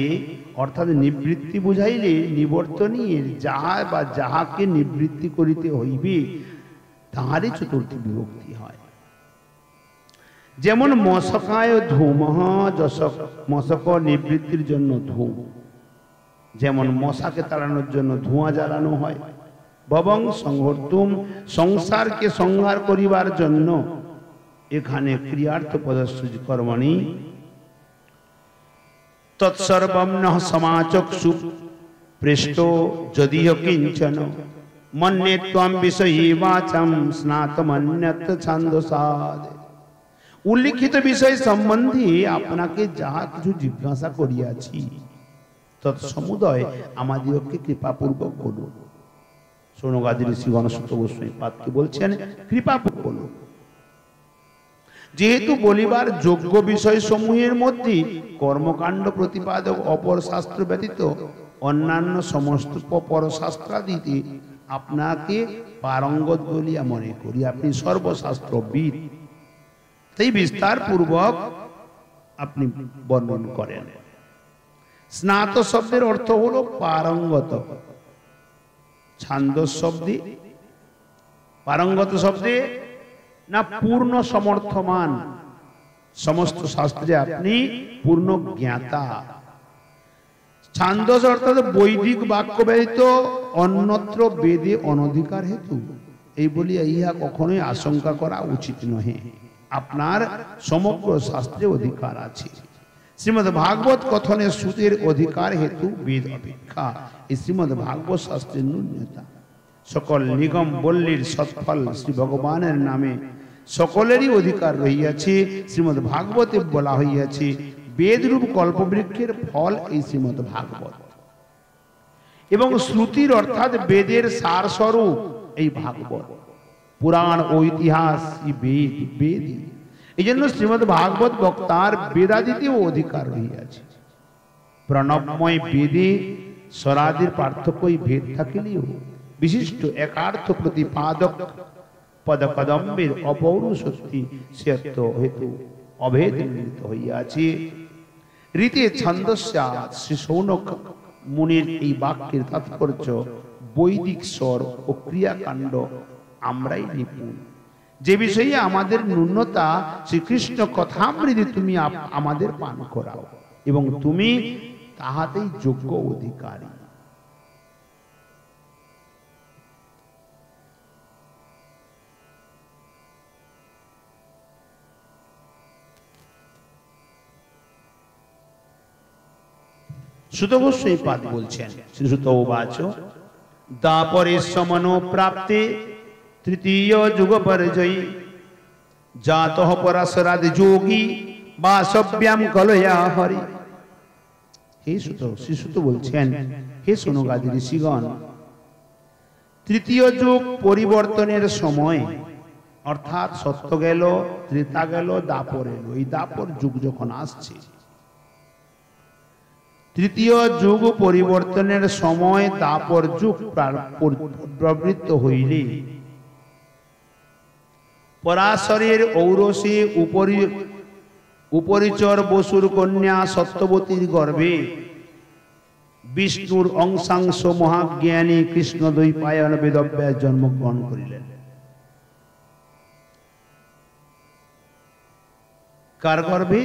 অর্থাৎ নিবৃত্তি বুঝাইলে নিবর্তনীয় যাহা বা যাহাকে নিবৃত্তি করিতে হইবে তাহারই চতুর্থী বিভক্তি হয়। যেমন মশকায় ধূমঃ যশক, মশক নিবৃত্তির জন্য ধূম, যেমন মশাকে তাড়ানোর জন্য ধোঁয়া জ্বালানো হয়। ভবং সংহর্তুম, সংসারকে সংহার করিবার জন্য এখানে ক্রিয়ার্থ পদস্য কর্মণি তৎসর্বম নঃ সমাচক্ষু পৃষ্ঠো যদিহ কিঞ্চন মন্যে ত্বম বিষয়ে বাচম স্নাতমন্যত ছন্দসাদ। উল্লিখিত বিষয় সম্বন্ধে আপনাকে যাহা কিছু জিজ্ঞাসা করিয়াছি তৎসমুদয় আমাদিগকে কৃপাপূর্বক বলুন। শৌনকাদি ঋষি গণসূত গোস্বামী পাদকে বলছেন কৃপাপূর্বক বলুন। যেহেতু বলিবার যোগ্য বিষয় সমূহের মধ্যে কর্মকাণ্ড প্রতিপাদক অপর শাস্ত্র ব্যতীত অন্যান্য সমস্ত পরশাস্ত্রাদিতে আপনাকে পারঙ্গত বলিয়া মনে করি। আপনি সর্বশাস্ত্রবিদ, তাই বিস্তার পূর্বক আপনি বর্ণন করেন। স্নাত শব্দের অর্থ হলো পারঙ্গত। ছান্দস শব্দে, পারঙ্গত শব্দে না পূর্ণ সমর্থমান, সমস্ত শাস্ত্রে আপনি পূর্ণ জ্ঞাতা। ছান্দস অর্থাৎ বৈদিক বাক্য ব্যতীত অন্যত্র বেদে অনধিকার হেতু, এই বলিয়া ইহা কখনোই আশঙ্কা করা উচিত নহে। আপনার সমগ্র শাস্ত্রে অধিকার আছে। শ্রীমদ্ ভাগবত কথনে শ্রুতির অধিকার হেতু বেদ অপেক্ষা এই শ্রীমদ্ ভাগবত শাস্ত্রের ন্যূনতা। সকল নিগম বল্লীর সৎফল শ্রী ভগবানের নামে সকলেরই অধিকার রহিয়াছে। শ্রীমদ্ ভাগবতে বলা হইয়াছে বেদরূপ কল্পবৃক্ষের ফল এই শ্রীমদ্ ভাগবত, এবং শ্রুতির অর্থাৎ বেদের সার স্বরূপ এই ভাগবত। পুরাণ ও ইতিহাস বেদ বেদই, এই জন্য শ্রীমদ্ ভাগবত বক্তার বেদাদিতেও অধিকার রহিয়াছে। প্রণবময় বেদে স্বরাদির পার্থক্য ভেদ থাকিলেও বিশিষ্ট একার্থ প্রতিপাদক পদকদম্বের অপৌরুষত্তি সত্য হেতু অভেদ মিলিত হইয়াছে। রীতি ছন্দস্যাৎ শ্রী শৌনক মুনির এই বাক্যের তাৎপর্য বৈদিক স্বর ও ক্রিয়াকাণ্ড আমরাই নিপুণ। যে বিষয়ে আমাদের ন্যূনতা, শ্রীকৃষ্ণ কথামৃতি তুমি আমাদের পান করাও এবং তুমি তাহাতেই যোগ্য অধিকারী। সুত গোস্বামী পাদ বলছেন, শ্রীসুত উবাচ দাপরে সমনো প্রাপ্তে তৃতীয় যুগ পর্যায়ী জাতঃ পরাশরাদ যোগী বাসব্যাম কলয়া হরি। হে সুত, শ্রীসুত বলছেন, হে শৌনকাদি ঋষিগণ, তৃতীয় যুগ পরিবর্তনের সময়, অর্থাৎ সত্য গেল, ত্রেতা গেল, দাপর এলো, এই দাপর যুগ যখন আসছে, তৃতীয় যুগ পরিবর্তনের সময় দাপর যুগ প্রবৃত্ত হইলে পরাশরের ঔরসে উপরিচর বসুর কন্যা সত্যবতীর গর্ভে বিষ্ণুর অংশাংশ মহাজ্ঞানী কৃষ্ণ দ্বৈপায়ন বেদব্যাস জন্মগ্রহণ করিলেন। কার গর্ভে?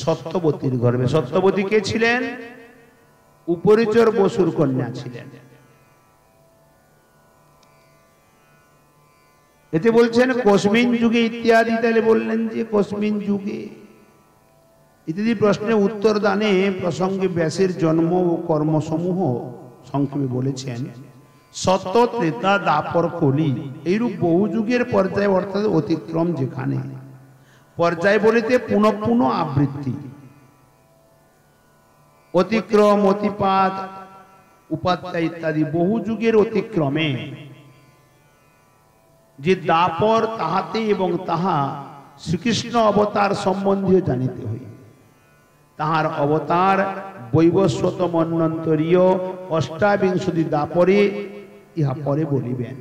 সত্যবতীর গর্ভে। সত্যবতী কে ছিলেন? উপরিচর বসুর কন্যা ছিলেন। এতে বলছেন কস্মিন যুগে ইত্যাদি, তাহলে বললেন যে কস্মিন যুগে ইত্যাদি প্রশ্নের উত্তর দানে প্রসঙ্গে ব্যাসের জন্ম ও কর্মসমূহ সংক্ষেপে বলেছেন। সত্য, ত্রেতা, দাপর, কলি এইরূপ বহু যুগের পর্যায়ে, অর্থাৎ অতিক্রম, যেখানে পর্যায় বলিতে পুনঃ পুনঃ আবৃত্তি, অতিক্রম, অতিপাত, উপাধ্যায় ইত্যাদি বহু যুগের অতিক্রমে যে দাপর, তাহাতে এবং তাহা শ্রীকৃষ্ণ অবতার সম্বন্ধীয় জানিতে হই। তাহার অবতার বৈবস্বত মন্বন্তরীয় অষ্টাবিংশতি দাপরে, ইহা পরে বলিবেন।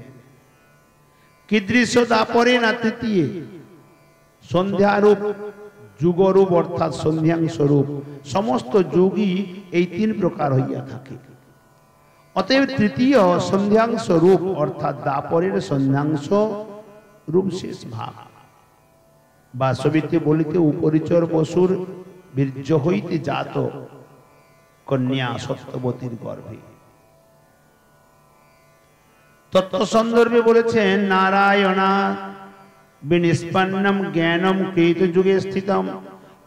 কীদৃশ দাপরে না তৃতীয় সন্ধ্যারূপ যুগরূপ, অর্থাৎ সন্ধ্যাংশরূপ সমস্ত যুগই এই তিন প্রকার হইয়া থাকে। অতএব তৃতীয় সন্ধ্যাংশ রূপ, অর্থাৎ দাপরের সন্ধ্যাংশ রূপ শেষ ভাগ, বাসবিতে বলিতে উপরিচর বসুর বীর্য হইতে জাত কন্যা সত্যবতীর গর্ভে। তত্ত্ব সন্দর্ভে বলেছেন, নারায়ণা বিনিষ্পন্নম জ্ঞানম কৃত যুগে স্থিতম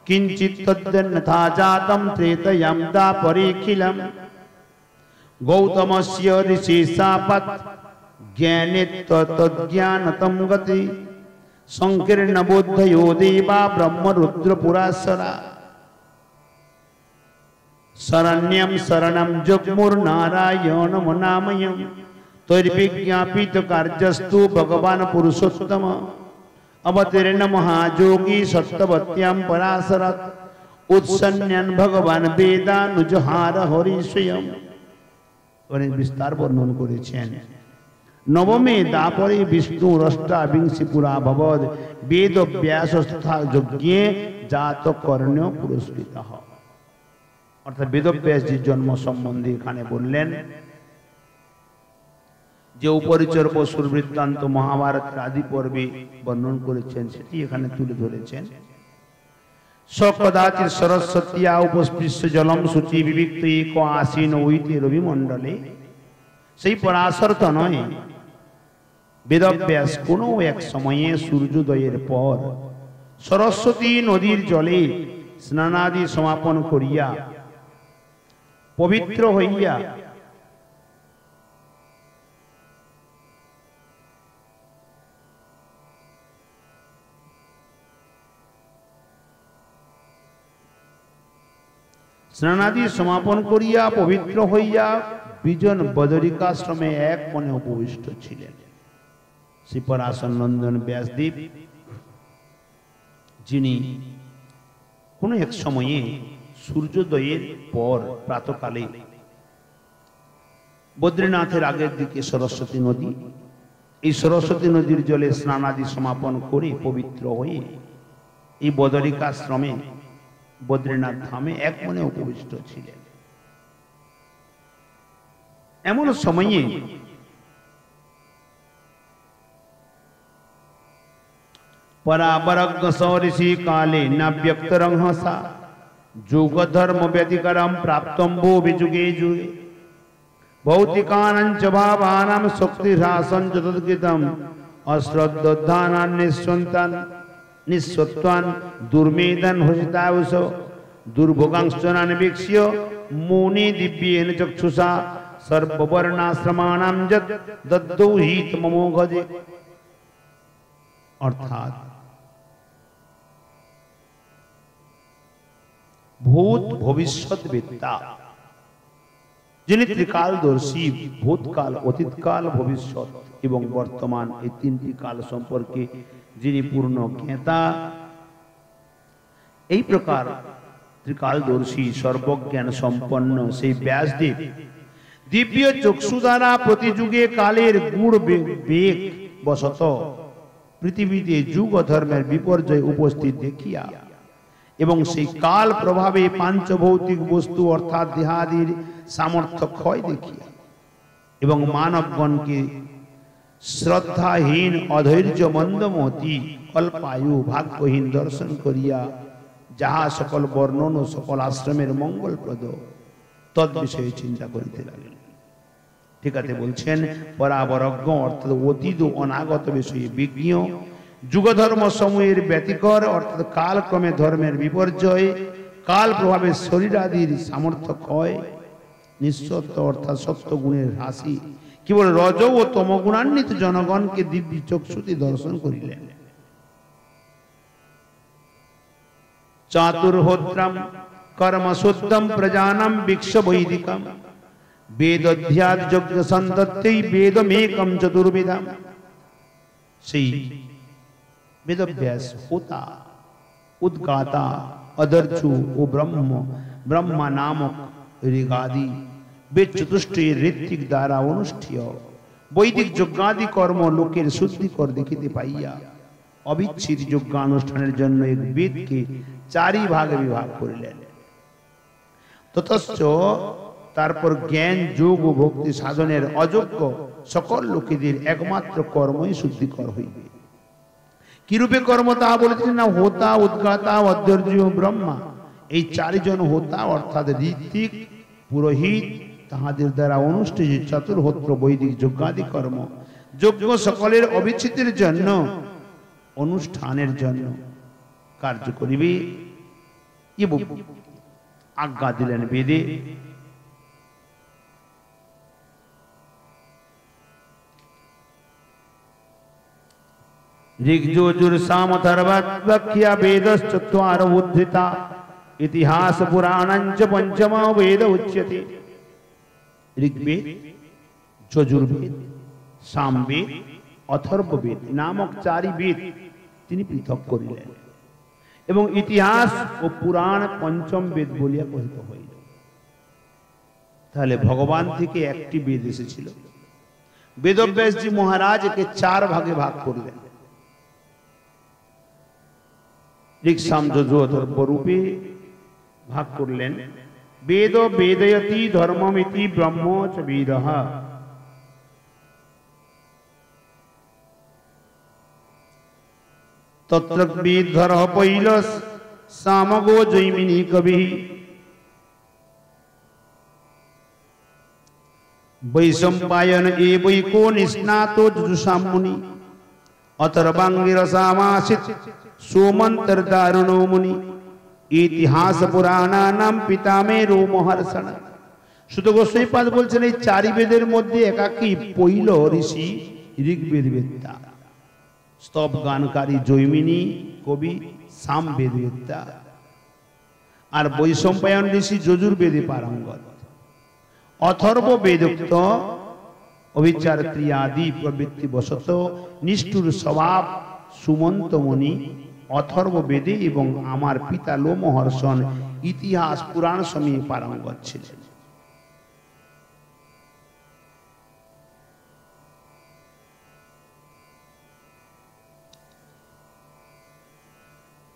কিঞ্চিৎ তদ্যন্যথা জাতম ত্রেতয়াম দাপরেখিলম গৌতমস্য ঋষিশাপৎ জ্ঞানে তজ্ঞানতম গতি সংকীর্ণ বুদ্ধയോ দেবা ব্রহ্ম রুদ্র পুরাসরা শরণ্যম শরণম জগ্মুর নারায়ণম নাময়ম তৈর্বিজ্ঞাপিত কার্যস্তু ভগবান পুরুষোত্তম অবতীর্ণ মহাযোগী সত্যবত্যাম পরাশরৎ উৎসন্ন্যন ভগবান বেদানুজহার হরি স্বয়ং। অনেক বিস্তার বর্ণন করেছেন। নবমে দাপরে বিষ্ণুর অষ্টাবিংশি পুরা ভবদ বেদ ব্যাস তথা যজ্ঞে জাত কর্ণ পুরস্কৃত। অর্থাৎ বেদব্যাসজির জন্ম সম্বন্ধে এখানে বললেন যে উপরিচর বসুর বৃত্তান্ত মহাভারতের আদি পর্বে বর্ণন করেছেন, সেটি এখানে তুলে ধরেছেন। সকদাচিৎ সরস্বত্যা উপস্পৃশ্য জলম শুচি বিবিক্ত এক আসীন ঐতে রবিমণ্ডলে। সেই পরাশর তো নয়, বেদব্যাস কোনো এক সময়ে সূর্যোদয়ের পর সরস্বতী নদীর জলে স্নানাদি সমাপন করিয়া পবিত্র হইয়া স্নানাদি সমাপন করিয়া পবিত্র হইয়া বিজন বদরিকাশ্রমে এক মনে উপবিষ্ট ছিলেন। শ্রী পরাশর নন্দন ব্যাসদেব, যিনি কোন এক সময়ে সূর্যোদয়ের পর প্রাতকালে বদ্রীনাথের আগের দিকে সরস্বতী নদী এই সরস্বতী নদীর জলে স্নানাদি সমাপন করে পবিত্র হয়ে এই বদরিকাশ্রমে বদ্রীনাথ ধামে এক মনে উপবিষ্ট ছিলেন। এমন সময়ে परावरज्ञ सौऋषि काले न व्यक्तरंहसा जोग धर्म व्यतिकरम प्राप्तम वो विजुगे जुगे भौतिकानां च भावानां शक्तिह्रासं च तद्गीतम् अश्रद्धोद्धानान् निःस्वत्वान् दुर्मेधन् हुसितावुषो दुर्भोगांश्चनान् वीक्ष्य मुनि दिव्येन चक्षुषा सर्ववर्णाश्रमाणां यत् दद्दौ हितममो गजे। अर्थात भूत भविष्यत वेत्ता যিনি ত্রিকালদর্শী, ভূতকাল, অতীতকাল, ভবিষ্যৎ এবং বর্তমান এই তিনটি কাল সম্পর্কে যিনি পূর্ণ জ্ঞাতা, এই প্রকার ত্রিকালদর্শী সর্বজ্ঞান সম্পন্ন সেই ব্যাসদেব দিব্য চক্ষু দ্বারা প্রতিযুগে কালের গুড় বেগ বশত পৃথিবীতে যুগ ধর্মের বিপর্যয় উপস্থিত দেখিয়া এবং সেই কাল প্রভাবে পাঞ্চভৌতিক বস্তু অর্থাৎ দেহাদির সামর্থ্য ক্ষয় দেখিয়া এবং মানবগণকে শ্রদ্ধাহীন, অধৈর্য, মন্দমতি, অল্পায়ু, ভাগ্যহীন দর্শন করিয়া যাহা সকল বর্ণন ও সকল আশ্রমের মঙ্গলপ্রদ তদ বিষয়ে চিন্তা করিতে লাগলেন। ঠিক আছে, বলছেন পরাবরজ্ঞ অর্থাৎ অতীত ও অনাগত বিষয়ে বিজ্ঞ, যুগধর্ম সমূহের ব্যতিকর অর্থাৎ কালক্রমে ধর্মের বিপর্যয়, কাল প্রভাবে শরীরাদির সামর্থ্য ক্ষয়, নিঃসত্ব অর্থাৎ সত্য গুণের হ্রাসি, কেবল রজ ও তমগুণান্বিত জনগণকে দিব্য চক্ষুতে দর্শন করিলেন। চাতুর্হোত্রম কর্মশুদ্ধম প্রজানাম বিক্ষ বৈদিকম বেদধ্যাত যজ্ঞ সন্তত্যৈ বেদমেকম চতুর্বিধাম। সেই বেদব্যাস, হোতা, উদ্গাতা, অদর্চু ও ব্রহ্মা নামক ঋগাদি বেদ চতুষ্টয়ের ঋত্বিক দ্বারা অনুষ্ঠেয় বৈদিক যজ্ঞাদি কর্ম লোকের শুদ্ধিকর দেখিতে পাইয়া অবিচ্ছিন্ন যজ্ঞানুষ্ঠানের জন্য এক বেদকে চারি ভাগে বিভাগ করিলেন। ততশ্চ তারপর জ্ঞান, যোগ ও ভক্তি সাধনের অযোগ্য সকল লোকেদের একমাত্র কর্মই শুদ্ধিকর হইবে। কিরূপে কর্ম তাহা বলেছেন না, হোতা, উদ্গাতা, অধ্যর্য ও ব্রহ্মা, এই চারিজন হোতা অর্থাৎ ঋত্বিক, পুরোহিত, তাহাদের দ্বারা অনুষ্ঠিত চতুর্হোত্র বৈদিক যজ্ঞাদি কর্ম যজ্ঞ সকলের অবিচ্ছেদের জন্য, অনুষ্ঠানের জন্য কার্য করিবে এবং আজ্ঞা দিলেন বেদে। ऋग्यजुर सामथर्वत्वख्या वेदश्चत्वार उद्धृता इतिहास पुराणञ्च पंचमो वेद उच्यते। ऋग्वेद, যজুর্বেদ, সামবেদ, অথর্ববেদ নামক চারি বেদ তিনি পৃথক করিলেন এবং ইতিহাস ও পুরাণ পঞ্চম বেদ বলিয়া কথিত হইল। তাহলে ভগবান থেকে একটি বেদ এসেছিল। বেদব্যাসজি মহারাজ একে চার ভাগে ভাগ করলেন। ঋক, সাম, যজু, অথর্ব রূপে ভাগ করলেন। বেদ বেদয়তি ধর্মমিতি ব্রহ্ম চ বেদঃ। তত্র বেদধরঃ পৈলস সামগো জৈমিনী কবি। বৈশম্পায়ন এবৈকো নিষ্ণাতো যজুষাম মুনি। অথর্বাঙ্গিরসামাসিত সোমন্তর্দারুণো মুনি। ইতিহাস পুরাণানাম পিতামেরো মহর্ষণ। সুত গোস্বামীপাদ বলছেন এই চারি বেদের মধ্যে একাকী পৈল ঋষি ঋগ্বেদ বেত্তা, স্তব গানকারী জৈমিনী কবি সাম বেদ বেত্তা, আর বৈশম্পায়ন ঋষি যজুর্বেদে পারঙ্গত। অথর্ব বেদোক্ত অবিচার ক্রিয়াদি প্রবৃত্তি বশত নিষ্ঠুর স্বভাব সুমন্ত মুনি অথর্ব বেদে এবং আমার পিতা লোমহর্ষণ ইতিহাস পুরাণ সময়ে পারঙ্গত ছিলেন।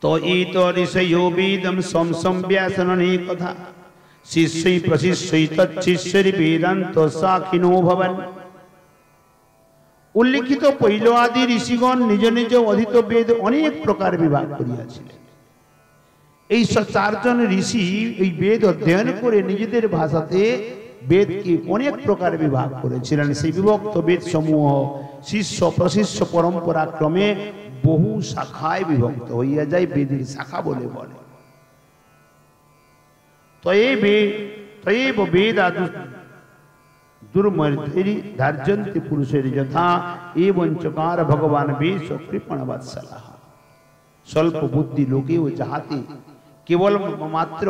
तो ईत ऋषयो वेदम समसम व्यासनने कथा शिष्यै प्रशिष्यै तच्छिष्यै वेदांत साखिनो भवन। उल्लिखित पहिल आदि ऋषिगण निज निज अधीत वेद अनेक प्रकार विभाग करियाছিলেন। এই চারজন ঋষি এই বেদ অধ্যয়ন করে নিজেদের ভাষাতে বেদকে অনেক প্রকার বিভাগ করেছিলেন। সেই বিভক্ত বেদ সমূহ শিষ্য প্রশিষ্য পরম্পরা ক্রমে বহু শাখায় বিভক্ত হইয়া যায়, বেদের শাখা বলে বলে। তয়েব বেদ দুর্মর্ধেরি ধার্যন্তি পুরুষের যথা এবং চকার ভগবান বেশ কৃপণ বৎসলাহ। স্বল্প বুদ্ধি লোকেও যাহাতে কেবল মাত্র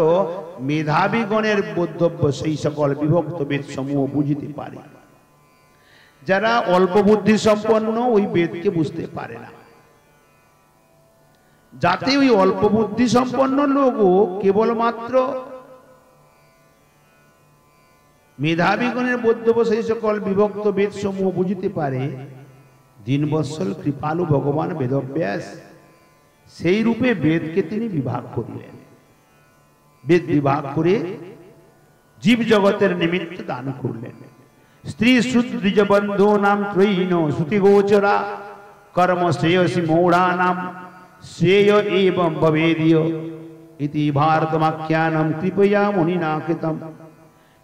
মেধাবীগণের বোধব্য সেই সকল বিভক্ত বেদ সমূহ বুঝিতে পারে, যারা অল্প বুদ্ধি সম্পন্ন ওই বেদকে বুঝতে পারে না। যাতে ওই অল্প বুদ্ধি সম্পন্ন লোকও কেবলমাত্র মেধাবীগণের বোধব্য সেই সকল বিভক্ত বেদ সমূহ বুঝিতে পারে, দীনবৎসল কৃপালু ভগবান বেদব্যাস সেই রূপে বেদকে তিনি বিভাগ করিলেন। বেদ বিভাগ করে জীব জগতের নিমিত্ত দান করলেন। স্ত্রী শুদ্ধ দ্বিজ বন্ধু নাম ত্রয়ীন শ্রুতি গোচরা কর্ম শ্রেয়সী মৌঢ়া নাম শ্রেয় এবং ভবেদীয় ইতি ভারতমাখ্যানম কৃপয়া মুনিনা কৃতম।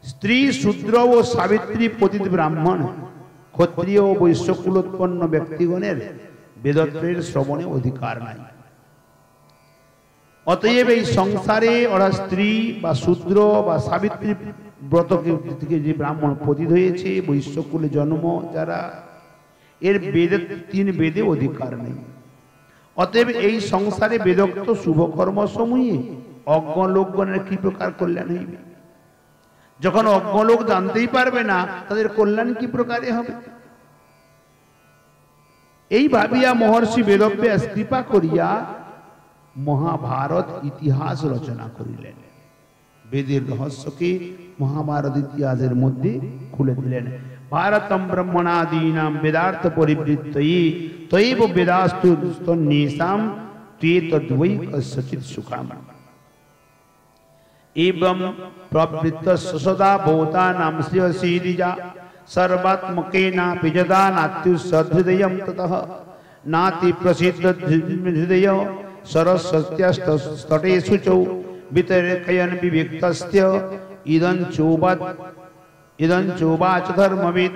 স্ত্রী শূদ্র ও সাবিত্রী পতিত ব্রাহ্মণ ক্ষত্রিয় ও বৈশ্যকুলোৎপন্ন ব্যক্তিগণের বেদত্রের শ্রবণে অধিকার নাই। অতএব এই সংসারে ওরা স্ত্রী বা শূদ্র বা সাবিত্রী ব্রত থেকে যে ব্রাহ্মণ পতিত হয়েছে, বৈশ্যকুলে জন্ম যারা, এর বেদের তিন বেদে অধিকার নেই। অতএব এই সংসারে বেদোক্ত শুভকর্ম সমূহে অজ্ঞ লোকগণের কি প্রকার কল্যাণ হইবে? যখন অজ্ঞ লোক জানতেই পারবে না, তাদের কল্যাণ কি প্রকারে হবে? এই ভাবিয়া মহর্ষি বেদব্যাস কৃপা করিয়া মহাভারত ইতিহাস রচনা করিলেন। বেদের রহস্যকে মহাভারত ইতিহাসের মধ্যে খুলে দিলেন। ভারতম ব্রহ্মণাদীনাম বেদার্থ পরিবৃত্তয়ি তৈব বেদাস্তু তন্নিসাম ত্বেতদ্বৈ কস্যচিৎ সুখাম। एवं प्रवृत्त सदा भूतानां श्रेयसीदिजा सर्वात्मकेनापि यदा नात्युसहृदयं ततः नाति प्रसिद्ध हृदय सरस्वत्यस्तटेषु च वितर्कयन् विविक्तस्य इदं चोवाच धर्मविद।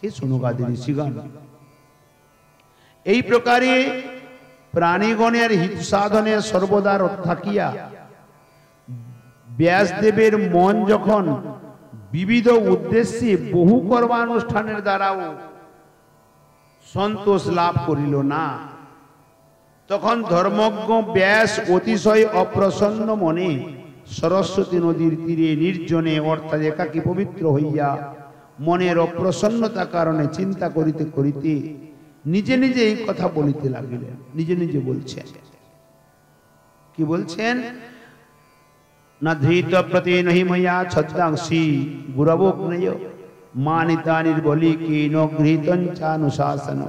हे सुनुगादि ऋषिगण, এই প্রকারে প্রাণীগণের হিত সাধনে সর্বদা রত থাকিয়া ব্যাসদেবের মন যখন বিবিধ উদ্দেশ্যে বহু কর্মানুষ্ঠানের দ্বারাও সন্তোষ লাভ করিল না, তখন ধর্মজ্ঞ ব্যাস অতিশয় অপ্রসন্ন মনে সরস্বতী নদীর তীরে নির্জনে অর্থাৎ একাকী পবিত্র হইয়া মনের অপ্রসন্নতা কারণে চিন্তা করিতে করিতে নিজে নিজে এই কথা বলিতে লাগিলেন। নিজে নিজে বলছেন, কি বলছেন? न धृत प्रति नहीं मया छद्दांसी गुरवोग्नय मानिता निर्बली की नो गृहीतंचानुशासन।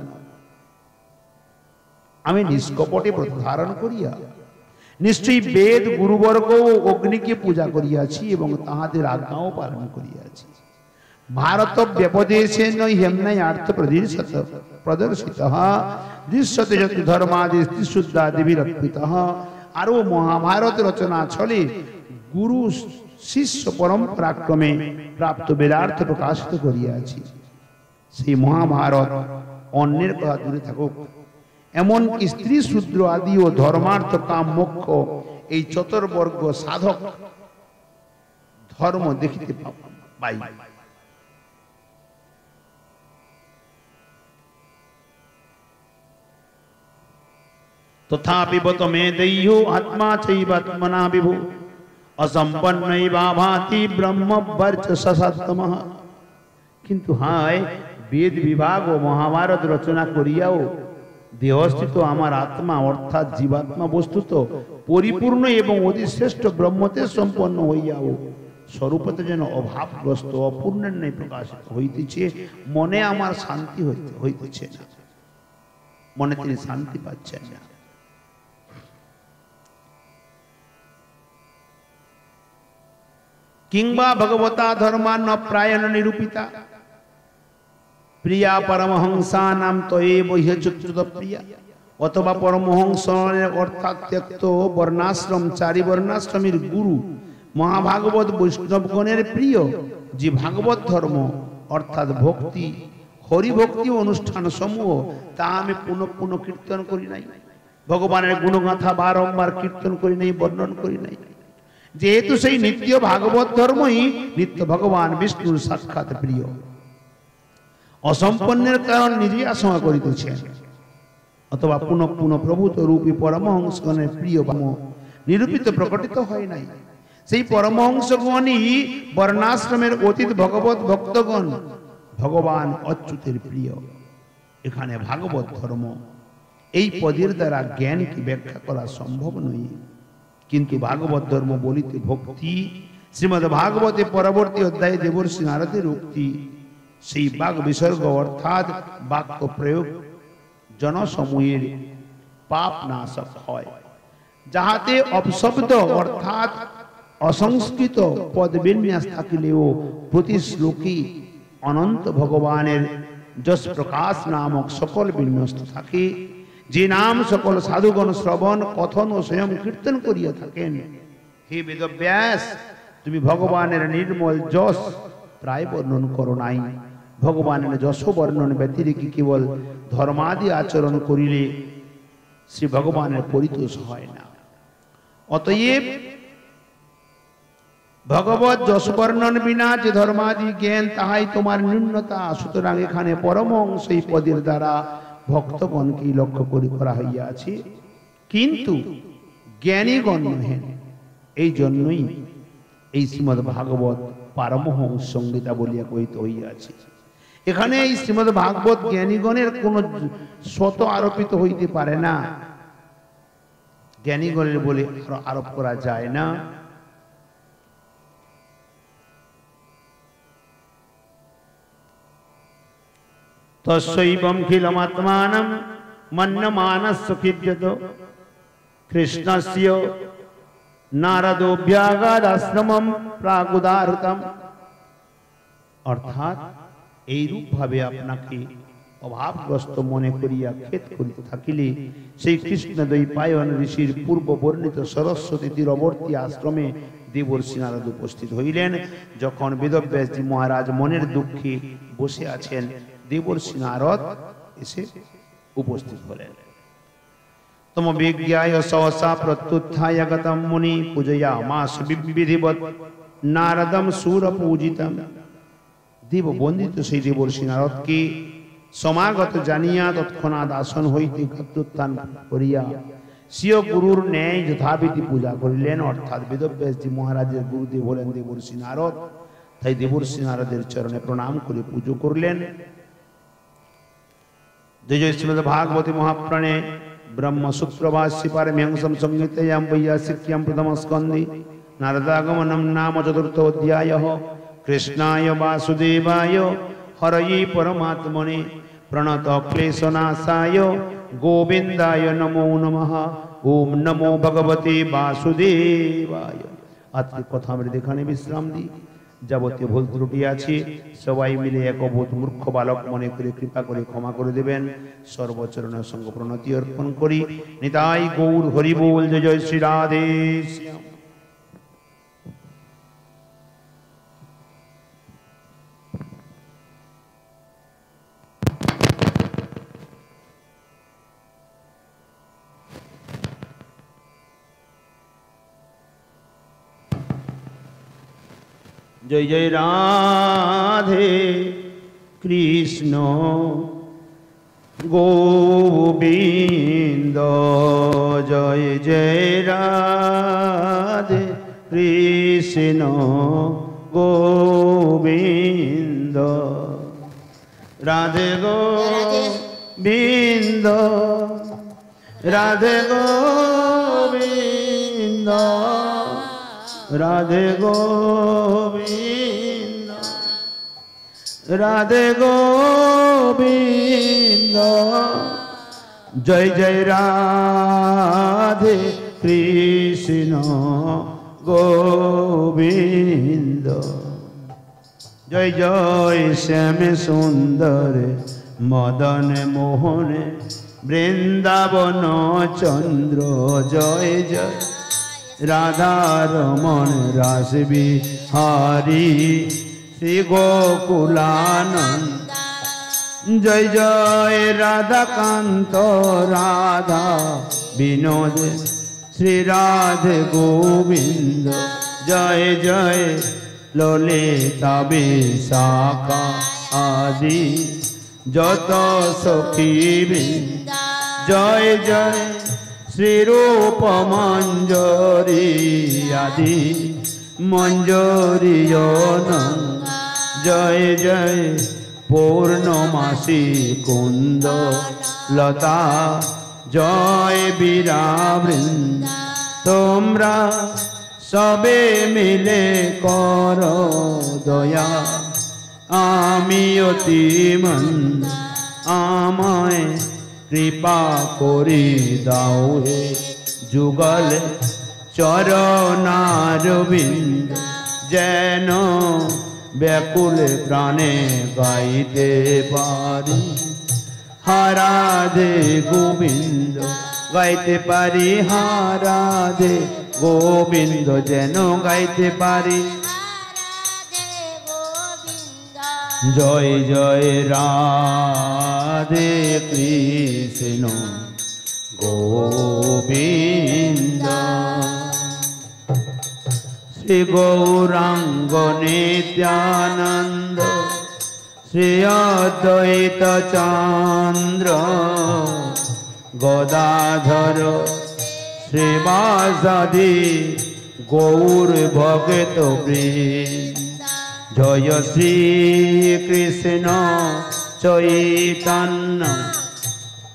আমি নিষ্কপটে ব্রত ধারণ করিয়া নিশ্চয়ই বেদ গুরুবর্গ ও অগ্নিকে পূজা করিয়াছি এবং তাহাদের আজ্ঞাও পালন করিয়াছি। ভারত ব্যপদেশেন হেম্নায়ার্থ প্রদর্শিতঃ দৃশ্যতে যত ধর্মাদি শুদ্ধাদিবিরর্পিতঃ। আরও মহাভারত রচনা ছলে গুরু শিষ্য পরম্পরাক্রমে প্রাপ্ত বেদার্থ প্রকাশিত করিয়াছি। সেই মহাভারত অন্যের কথা দূরে থাকুক, এমনকি স্ত্রী শূদ্র আদি ও ধর্মার্থ কাম মোক্ষ এই চতুর্বর্গ সাধক ধর্ম দেখিতে পাই। तथापि बत मे दैयो आत्मा चैवात्मना विभु असंपन्नैवा भाति ब्रह्म वर्चससत्तमः। किंतु हाय वेद विभाग ও মহাভারত রচনা করিয়াও দেহস্থিত আমার আত্মা অর্থাৎ জীবাত্মা বস্তুত পরিপূর্ণ এবং অতিশ্রেষ্ঠ ব্রহ্মতে সম্পন্ন হইয়াও স্বরূপতে যেন অভাবগ্রস্ত অপূর্ণের ন্যায় প্রকাশিত হইতেছে। মনে আমার শান্তি হইতেছে না, মনে তিনি শান্তি পাচ্ছেন না। किंबा भगवता धर्मान प्रायण निरूपिता प्रिया परमहंसा नाम तयेव चतुर्थ प्रिया अथवा परमहंस अर्थात त्यक्त वर्णाश्रम चारि वर्णाश्रमेर गुरु महाभागवत वैष्णवगणेर प्रिय जे भागवत धर्म अर्थात भक्ति हरिभक्ति अनुष्ठान समूह ता आमि पुनः पुनः कीर्तन करि नाई भगवानेर गुणगाथा बारंबार कीर्तन करि नाई वर्णन करि नाई जेहेतु सेई नित्य भागवत धर्म ही नित्य भगवान विष्णुर साक्षात प्रिय असम्पन्नेर कारण निजे आशंका करितेछेन अथवा पुनः पुनः प्रभुत रूपी परमहंसगणेर प्रिय निरूपित प्रकटित हय नाई सेई परमहंसगणई वर्णाश्रमेर अतीत भगवत भक्तगण भगवान अच्युतेर प्रिय एखाने भागवत धर्म এই পদের দ্বারা জ্ঞান কি ব্যাখ্যা করা সম্ভব নয় কিন্তু ভাগবত ধর্ম বলিতে ভক্তি শ্রীমদ্ ভাগবতে পরবর্তী অধ্যায়ে দেবর্ষি নারদের উক্তি সেই বাক বিসর্গ অর্থাৎ বাক্য প্রয়োগ জনসমূহের পাপ নাশক হয় যাহাতে অপশব্দ অর্থাৎ অসংস্কৃত পদ বিন্যাস থাকিলেও প্রতি শ্লোকে অনন্ত ভগবানের যশ প্রকাশ নামক সকল বিন্যস্ত থাকে যে নাম সকল সাধুগণ শ্রবণ কথন ও স্বয়ং কীর্তন করিয়া থাকেন হে বেদব্যাস তুমি ভগবানের নির্মল যশ প্রায় বর্ণন করো নাই ভগবানের যশ বর্ণন ব্যতিরেকে কেবল ধর্মাদি আচরণ করিলে শ্রী ভগবানের পরিতোষ হয় না অতএব भगवत যশ বর্ণন বিনা যে ধর্মাদি জ্ঞান তাহাই তোমার ন্যূনতা সুতরাং এখানে পরমহংস এই পদের দ্বারা ভক্তগণকে লক্ষ্য করে করা হইয়াছে কিন্তু জ্ঞানীগণ নহেন এই জন্যই এই শ্রীমদ্ ভাগবত পরমহংস সংহিতা বলিয়া কহিত হইয়াছে এখানে এই শ্রীমদ্ ভাগবত জ্ঞানীগণের কোনো শত আরোপিত হইতে পারে না জ্ঞানীগণের বলে আরোপ করা যায় না तस्यैवं खिलमात्मानं मन्यमानस्य खिद्यतो कृष्णस्य नारदोऽभ्यागादाश्रमं प्रागुदाहृतम् अर्थात এই রূপ ভাবে আপনাকে অভাবগ্রস্ত মনে করিয়া খেদ করিতে থাকিলে সেই কৃষ্ণদ্বৈপায়ন ঋষির পূর্ব বর্ণিত সরস্বতী তীরবর্তী আশ্রমে দেবর্ষি নারদ উপস্থিত হইলেন যখন বেদব্যাসজি মহারাজ মনের দুঃখে বসে আছেন দেবর্ষি নারদ এসে উপস্থিত হলেন তম বিজ্ঞায় সহসা প্রত্যুত্থায় গতম মুনি পূজয়ামাস বিধিবৎ নারদম সুর পূজিতম দেব বন্দিত সেই দেবর্ষি নারদকে সমাগত জানিয়া তৎক্ষণাৎ আসন হইতে প্রত্যুত্থান করিয়া স্বীয় গুরুর ন্যায় যথাবিধি পূজা করিলেন অর্থাৎ বেদব্যাসজি মহারাজের গুরুদেব হলেন দেবর্ষি নারদ তাই দেবর্ষি নারদের চরণে প্রণাম করে পুজো করলেন जय जय श्रीमद् भागवती महाप्राणे ब्रह्म सुप्रभाष्य पारमहंसं संहितायां वैयासिक्यां प्रथम स्कन्धे नारदागमनं नाम चतुर्थोऽध्यायः कृष्णाय वासुदेवाय हरये परमात्मने प्रणतक्लेशनाशाय गोविन्दाय नमो नमः ओम नमो भगवते वासुदेवाय आजके कथा আমরা এখানে বিশ্রাম দিই যাবতীয় ভুল ত্রুটি আছে সবাই মিলে এক অবোধ মূর্খ বালক মনে করে কৃপা করে ক্ষমা করে দেবেন সর্বচরণের সঙ্গ প্রণতি অর্পণ করি নিতাই গৌর হরি বল জয় জয় শ্রী রাধে শ্যাম जय जय राधे कृष्ण गोविंद जय जय राधे कृष्ण गोविंद राधे गोविंद राधे गोविंद राधे गोविंद राधे गोविंद जय जय राधे कृष्ण गोविंद जय जय श्याम सुंदर मदन मोहन वृंदावन चंद्र जय जय राधा रमण रास बिहारी श्री गोकुलानंद जय जय राधा कांत राधा विनोद श्री राधे गोविंद जय जय ललिता विशाखा आदि जत सखी जय जय श्री रूप मंजरी आदि मंजरी जय जय पूर्णमासी कुंद लता जय बीरा वृंद तोमरा सबे मिले कर दया आमी अति मंद आमाय कृपा करी दाओ हे जुगल चरणारविंद जेन व्याकुल प्राणे गाइते पारी हाराधे गोविंद गाइते पारी हाराधे गोविंद जेन गाइते पारी जय जय राधे कृष्ण गोविंद श्री गौरांग नित्यानंद श्री अद्वैत चंद्र गदाधर श्रीवासादि गौर भगत वृंद जय श्री कृष्ण चैतन्य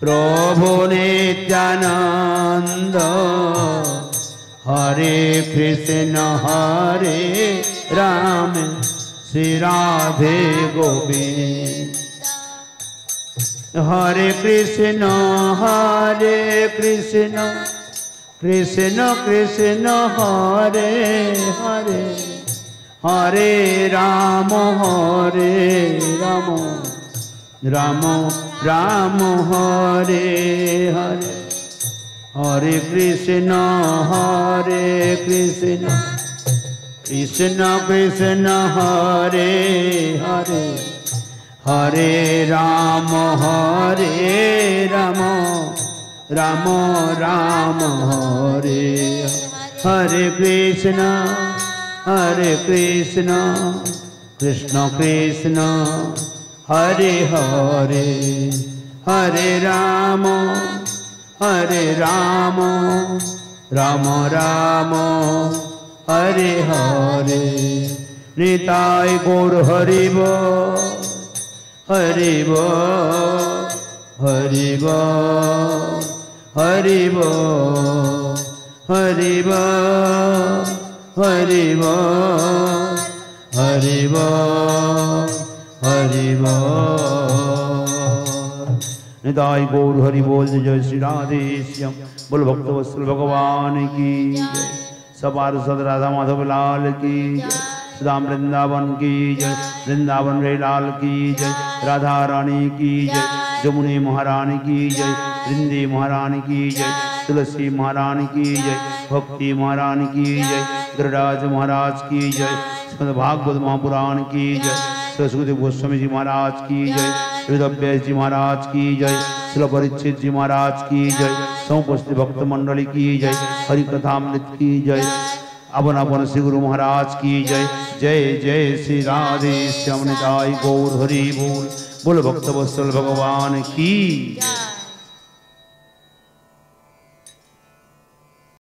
प्रभु नित्यानंद हरे कृष्ण हरे राम श्री राधे गोविंद हरे कृष्ण कृष्ण कृष्ण हरे हरे हरे राम राम राम हरे हरे हरे कृष्ण कृष्ण कृष्ण हरे हरे हरे राम राम राम हरे हरे कृष्ण कृष्ण कृष्ण हरे हरे हरे राम राम राम हरे हरे निताय गौर हरि बोल हरि बोल हरि बोल हरि बोल हरि बोल हरि बोल हरि बोल हरि बोल निताय गौर हरि बोल जय श्री राधे श्याम बोल भक्त वत्सल भगवान की जय सवार सद राधा माधव लाल की जय सुदाम वृंदावन की जय वृंदावन रे लाल की जय राधा रानी की जय जमुनी महारानी की जय वृंदी महारानी की जय तुलसी महारानी की जय भक्ति महारानी की जय गरुड़राज महाराज की जय भागवत महापुराण की जय सरस्वती गोस्वामी जी महाराज की जय वेदव्यास जी महाराज की जय श्री परीक्षित जी महाराज की जय समुपस्थित भक्त मंडली की जय हरि कथामृत की जय अवन अवन श्री गुरु महाराज की जय जय जय श्री राधे श्याम निताय गौर हरि बोल बोल भक्त वत्सल भगवान की